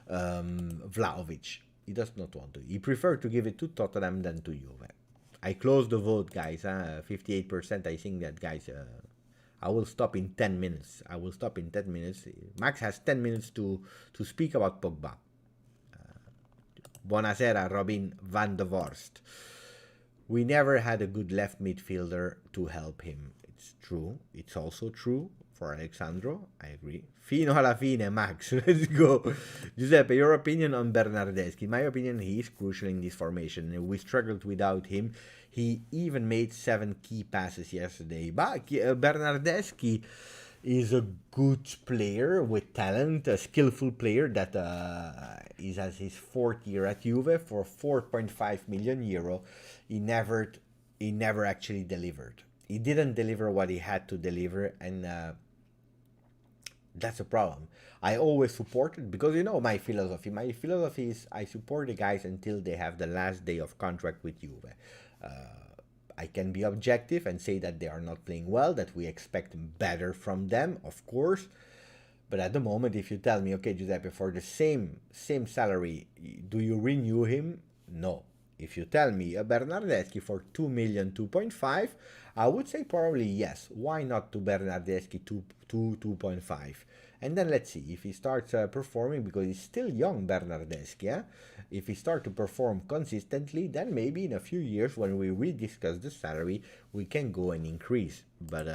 [SPEAKER 1] Vlahovic. He does not want to. He preferred to give it to Tottenham than to Juve. I close the vote, guys. 58%. I think that, guys. I will stop in 10 minutes. I will stop in 10 minutes. Max has 10 minutes to speak about Pogba. Buonasera, Robin van der Vorst. We never had a good left midfielder to help him. It's true. It's also true for Alexandro. I agree. Fino alla fine, Max. Let's go. Giuseppe, your opinion on Bernardeschi? In my opinion, he is crucial in this formation. We struggled without him. He even made 7 key passes yesterday. But Bernardeschi is a good player with talent, a skillful player that is at his 4th year at Juve for 4.5 million euro. He never actually delivered. He didn't deliver what he had to deliver, and that's a problem. I always supported, because you know my philosophy. My philosophy is I support the guys until they have the last day of contract with Juve. I can be objective and say that they are not playing well, that we expect better from them, of course. But at the moment, if you tell me, okay, Giuseppe, for the same salary, do you renew him? No. If you tell me a Bernardeschi for 2 million, 2.5, I would say probably yes. Why not to Bernardeschi 2.5? And then let's see if he starts performing, because he's still young, Bernardeschi. Eh? If he starts to perform consistently, then maybe in a few years when we rediscuss the salary, we can go and increase. But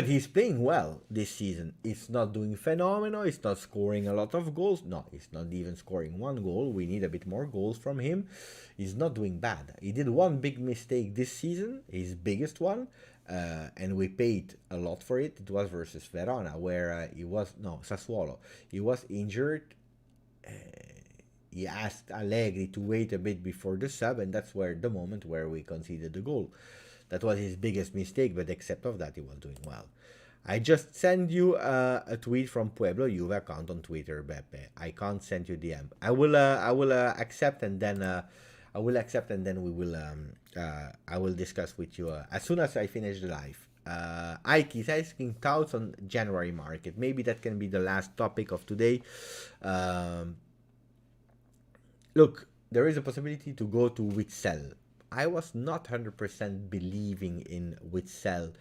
[SPEAKER 1] he's playing well this season. He's not doing phenomenal. He's not scoring a lot of goals. No, he's not even scoring 1 goal. We need a bit more goals from him. He's not doing bad. He did one big mistake this season, his biggest one, and we paid a lot for it. It was versus Verona, where Sassuolo. He was injured. He asked Allegri to wait a bit before the sub, and that's where the moment where we conceded the goal. That was his biggest mistake, but except of that, he was doing well. I just send you a tweet from Pueblo Juve account on Twitter, Beppe. I can't send you DM. I will accept, and then we will I will discuss with you as soon as I finish the live. Ike is asking thoughts on January market. Maybe that can be the last topic of today. Look, there is a possibility to go to Witsel. I was not 100% believing in Witsel.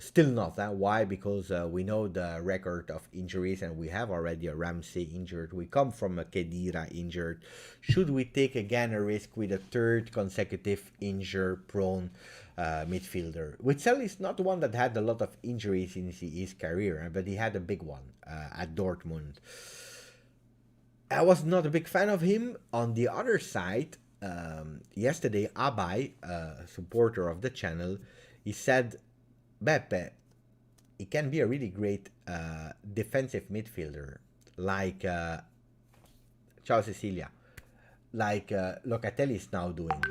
[SPEAKER 1] Still not. Why? Because we know the record of injuries, and we have already a Ramsey injured. We come from a Khedira injured. Should we take again a risk with a 3rd consecutive injury-prone midfielder? Witsel is not the one that had a lot of injuries in his career, but he had a big one at Dortmund. I was not a big fan of him. On the other side, yesterday, Abai, a supporter of the channel, he said, Beppe, he can be a really great defensive midfielder, like Ciao Cecilia, like Locatelli is now doing.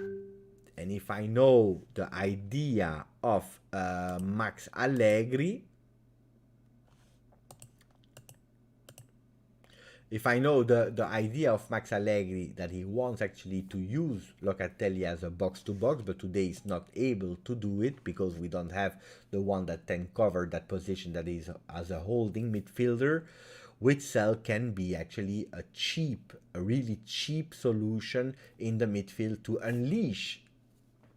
[SPEAKER 1] And if I know the idea of Max Allegri, if I know the idea of Max Allegri, that he wants actually to use Locatelli as a box-to-box, but today he's not able to do it because we don't have the one that can cover that position, that is as a holding midfielder, Witsel can be actually a really cheap solution in the midfield to unleash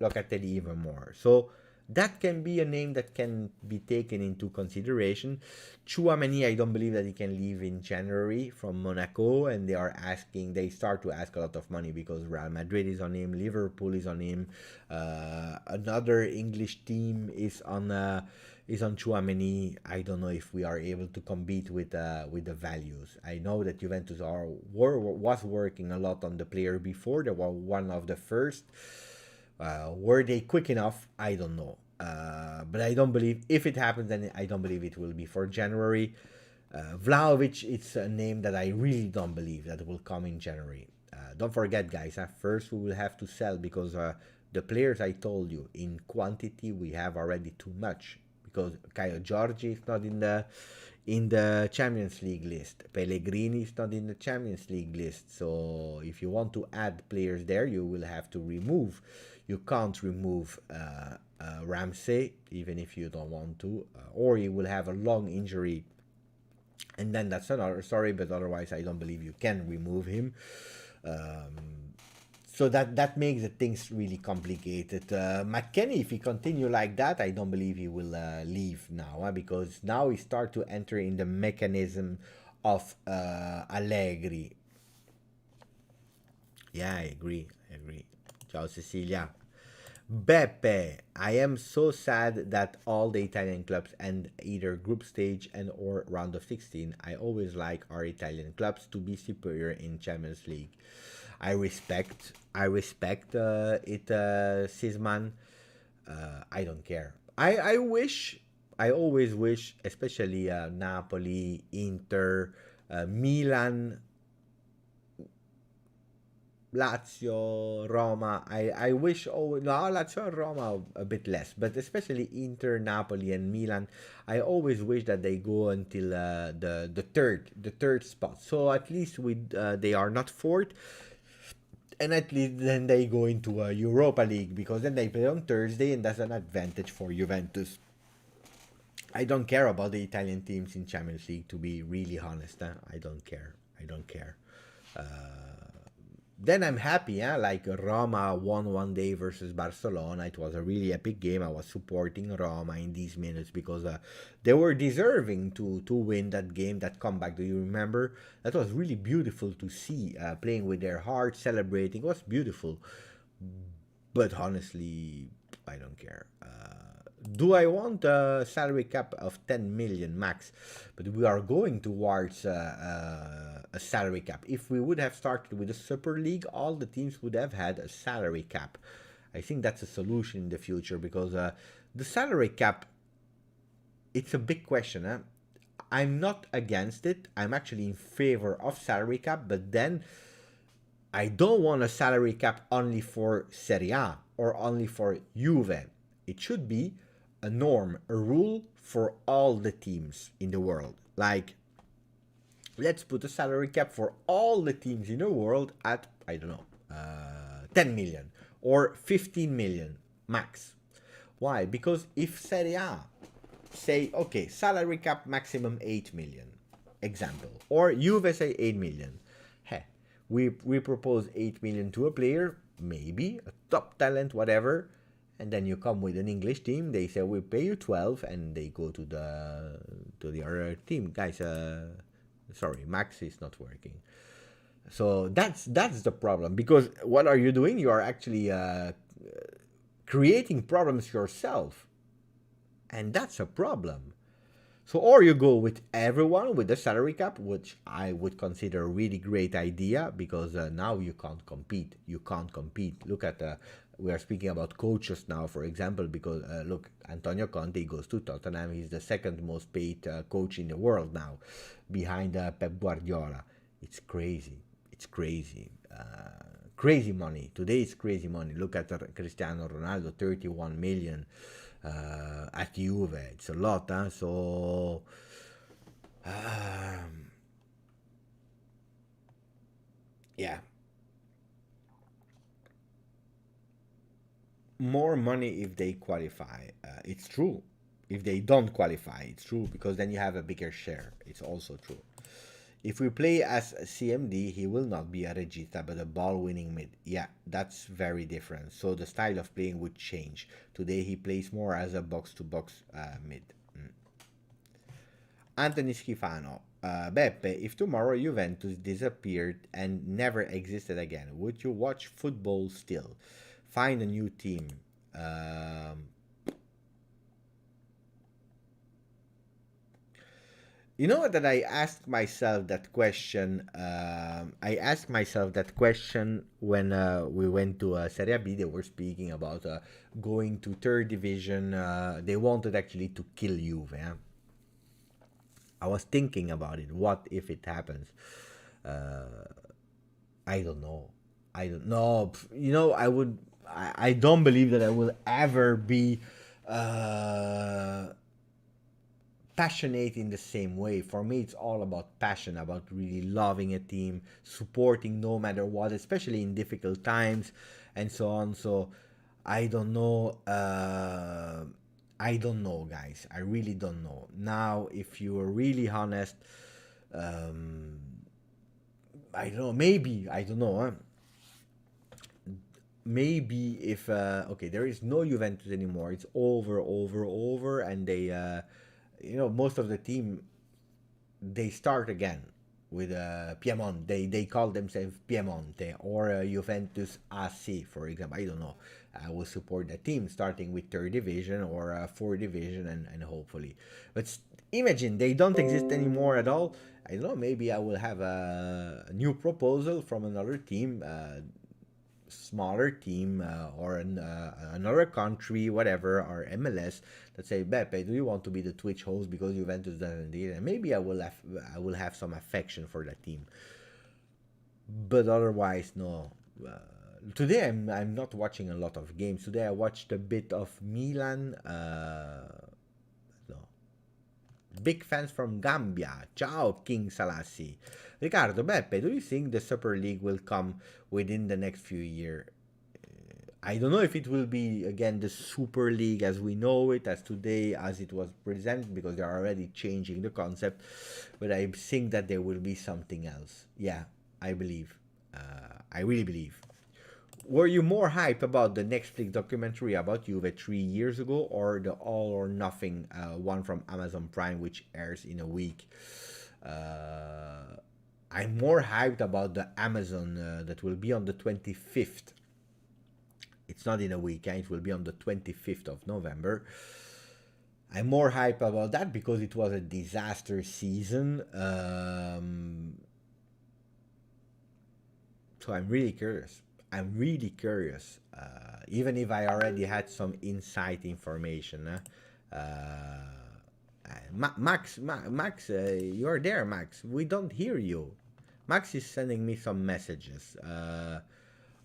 [SPEAKER 1] Locatelli even more. So that can be a name that can be taken into consideration. Tchouaméni, I don't believe that he can leave in January from Monaco, and they start to ask a lot of money because Real Madrid is on him, Liverpool is on him, another English team is on Tchouaméni. I don't know if we are able to compete with the values. I know that Juventus was working a lot on the player before. They were one of the first. Were they quick enough? I don't know. But I don't believe, if it happens, then I don't believe it will be for January. Vlahovic, it's a name that I really don't believe that will come in January. Don't forget, guys, first we will have to sell, because the players I told you, in quantity, we have already too much. Because Caio Giorgi is not in the Champions League list. Pellegrini is not in the Champions League list. So if you want to add players there, you will have to remove. You can't remove Ramsey, even if you don't want to, or you will have a long injury And then that's another story, but otherwise I don't believe you can remove him. So that makes the things really complicated. McKennie, if he continue like that, I don't believe he will leave now, because now he start to enter in the mechanism of Allegri. Yeah, I agree. I agree. Ciao, Cecilia. Beppe, I am so sad that all the Italian clubs end either group stage and or round of 16. I always like our Italian clubs to be superior in Champions League. I respect Sisman. I don't care. I always wish, especially Napoli, Inter, Milan, Lazio, Roma. I wish, oh no, Lazio and Roma a bit less, but especially Inter, Napoli, and Milan. I always wish that they go until the third spot. So at least they are not fourth, and at least then they go into a Europa League, because then they play on Thursday, and that's an advantage for Juventus. I don't care about the Italian teams in Champions League, to be really honest. I don't care. I don't care. Then I'm happy, like Roma won one day versus Barcelona. It was a really epic game. I was supporting Roma in these minutes because they were deserving to win that game, that comeback. Do you remember? That was really beautiful to see, playing with their heart, celebrating. It was beautiful. But honestly, I don't care. Do I want a salary cap of 10 million max? But we are going towards a salary cap. If we would have started with a Super League, all the teams would have had a salary cap. I think that's a solution in the future, because the salary cap, it's a big question. I'm not against it. I'm actually in favor of salary cap, but then I don't want a salary cap only for Serie A or only for Juve. It should be a norm, a rule for all the teams in the world. Like, let's put a salary cap for all the teams in the world at, I don't know, 10 million or 15 million max. Why? Because if Serie A say, okay, salary cap maximum 8 million, example, or Juve say 8 million, hey, we propose 8 million to a player, maybe a top talent, whatever, and then you come with an English team, they say we pay you 12, and they go to the other team, guys. Sorry, max is not working. So that's the problem, because what are you doing? You are actually creating problems yourself, and that's a problem. So, or you go with everyone with the salary cap, which I would consider a really great idea, because now you can't compete. You can't compete. Look at we are speaking about coaches now, for example, because look, Antonio Conte goes to Tottenham. He's the second most paid coach in the world now, behind Pep Guardiola. It's crazy. It's crazy. Crazy money. Today it's crazy money. Look at Cristiano Ronaldo, 31 million. At Juve, it's a lot, huh? So yeah, more money if they qualify. It's true. If they don't qualify, it's true, because then you have a bigger share. It's also true. If we play as CMD, he will not be a regista but a ball-winning mid. Yeah, that's very different. So the style of playing would change. Today he plays more as a box-to-box mid. Anthony Schifano. Beppe, if tomorrow Juventus disappeared and never existed again, would you watch football still? Find a new team. You know that I asked myself that question. I asked myself that question when we went to Serie B. They were speaking about going to third division. They wanted actually to kill Juve. I was thinking about it. What if it happens? I don't know. I don't know. You know, I would. I don't believe that I will ever be passionate in the same way. For me, it's all about passion, about really loving a team, supporting no matter what, especially in difficult times, and so on. So I don't know. I don't know, guys. I really don't know. Now, if you are really honest, um, I don't know. Maybe I don't know. Huh? Maybe if okay, there is no Juventus anymore. It's over, and they, most of the team they start again with Piemont. They call themselves Piemonte or Juventus AC, for example. I don't know. I will support the team starting with third division or fourth division, and hopefully. But imagine they don't exist anymore at all. I don't know. Maybe I will have a new proposal from another team. Smaller team or another country, whatever, or MLS that say, Beppe, do you want to be the Twitch host because Juventus doesn't need it? And maybe I will have some affection for that team, but otherwise, no. Today I'm not watching a lot of games. Today I watched a bit of Milan. No, big fans from Gambia. Ciao, King Salassi. Ricardo, Beppe, do you think the Super League will come within the next few years? I don't know if it will be again the Super League as we know it, as today, as it was presented, because they're already changing the concept. But I think that there will be something else. Yeah, I believe. I really believe. Were you more hyped about the Netflix documentary about Juve 3 years ago, or the All or Nothing one from Amazon Prime, which airs in a week? I'm more hyped about the Amazon that will be on the 25th. It's not in a week, it will be on the 25th of November. I'm more hyped about that because it was a disaster season. So I'm really curious. Even if I already had some inside information. Max, you're there, Max. We don't hear you. Max is sending me some messages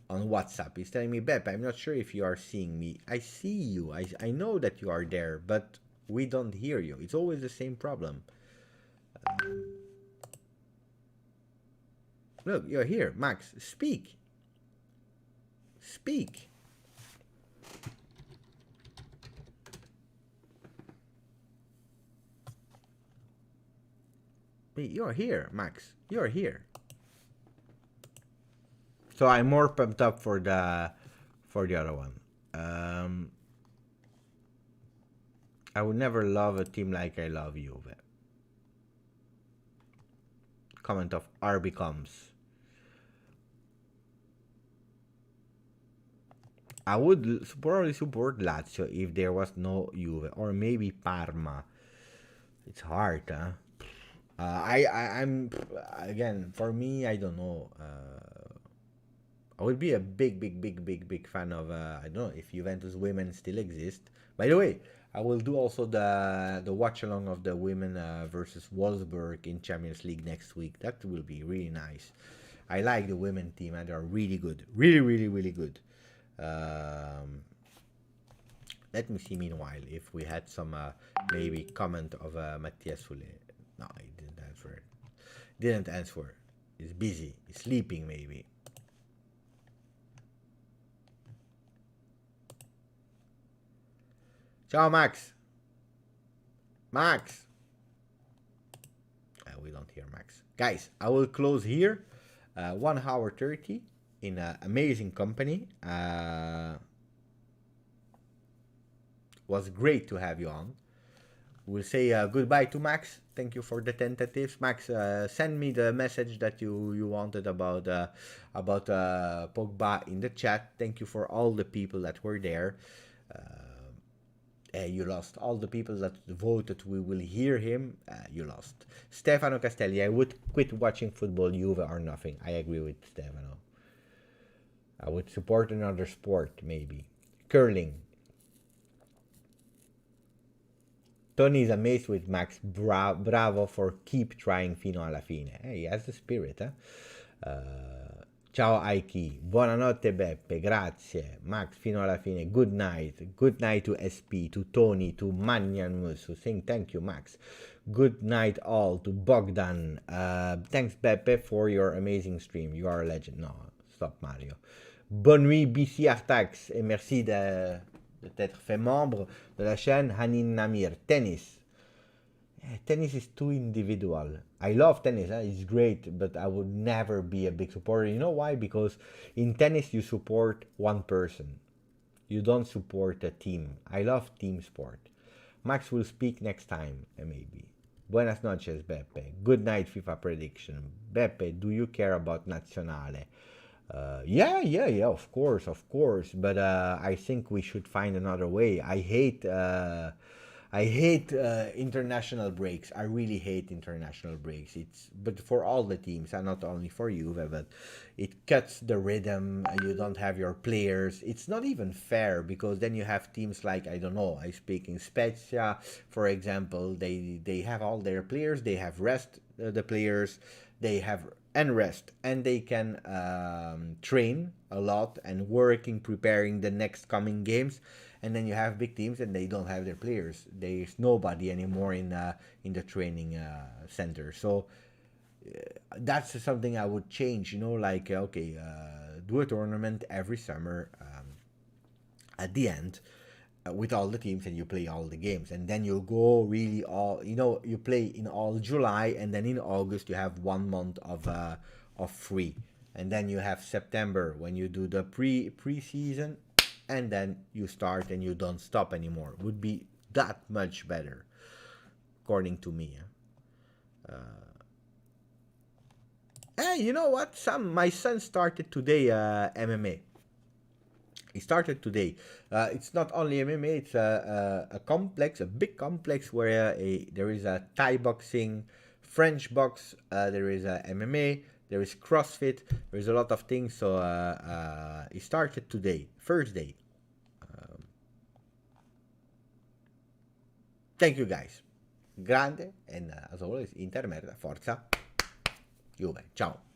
[SPEAKER 1] on WhatsApp. He's telling me, Bep, I'm not sure if you are seeing me. I see you. I know that you are there, but we don't hear you. It's always the same problem. Look, you're here. Max, speak. Speak. You're here, Max. You're here. So I'm more pumped up for the other one. I would never love a team like I love Juve. Comment of R becomes. I would probably support Lazio if there was no Juve, or maybe Parma. It's hard, huh? I'm again, for me, I don't know. I would be a big fan of I don't know if Juventus women still exist. By the way, I will do also the watch along of the women versus Wolfsburg in Champions League next week. That will be really nice. I like the women team and they're really good, really good. Let me see meanwhile if we had some maybe comment of Matias Soulé. No, he didn't answer. Didn't answer. He's busy. He's sleeping maybe. Ciao, Max. Max. We don't hear Max. Guys, I will close here. 1 hour 30 in amazing company. Was great to have you on. We'll say goodbye to Max. Thank you for the tentatives. Max, send me the message that you wanted about Pogba in the chat. Thank you for all the people that were there. You lost. All the people that voted we will hear him, you lost. Stefano Castelli, I would quit watching football, Juve or nothing. I agree with Stefano. I would support another sport, maybe. Curling. Tony is amazed with Max. Bravo for keep trying fino alla fine. He has the spirit, Ciao Aiki, buonanotte Beppe, grazie. Max fino alla fine, good night. Good night to SP, to Tony, to Manyan Musu, saying thank you Max. Good night all, to Bogdan. Thanks Beppe for your amazing stream, you are a legend. No, stop Mario. Bonne nuit BC Artax, et merci peut-être fait membre de la chaîne Hanin Namir. Tennis. Tennis is too individual. I love tennis, it's great, but I would never be a big supporter. You know why? Because in tennis you support one person. You don't support a team. I love team sport. Max will speak next time, maybe. Buenas noches, Beppe. Good night, FIFA prediction. Beppe, do you care about Nazionale? Yeah, of course. But I think we should find another way. I hate international breaks. I really hate international breaks. But for all the teams, and not only for Juve, but it cuts the rhythm. You don't have your players. It's not even fair because then you have teams like, I don't know, I speak in Spezia, for example. They have all their players. They have rest the players. They have rest, and they can train a lot and working preparing the next coming games. And then you have big teams and they don't have their players. There's nobody anymore in the training center. So that's something I would change. Like okay, do a tournament every summer at the end with all the teams, and you play all the games, and then you go really all. You play in all July, and then in August you have 1 month of free, and then you have September when you do the pre-season, and then you start and you don't stop anymore. Would be that much better, according to me. Hey, you know what? My son started today MMA. He started today. It's not only MMA. It's a big complex where there is a Thai boxing, French box. There is a MMA. There is CrossFit. There is a lot of things. So he started today, first day. Thank you guys. Grande, and as always, Inter merda, forza, Juve. Ciao.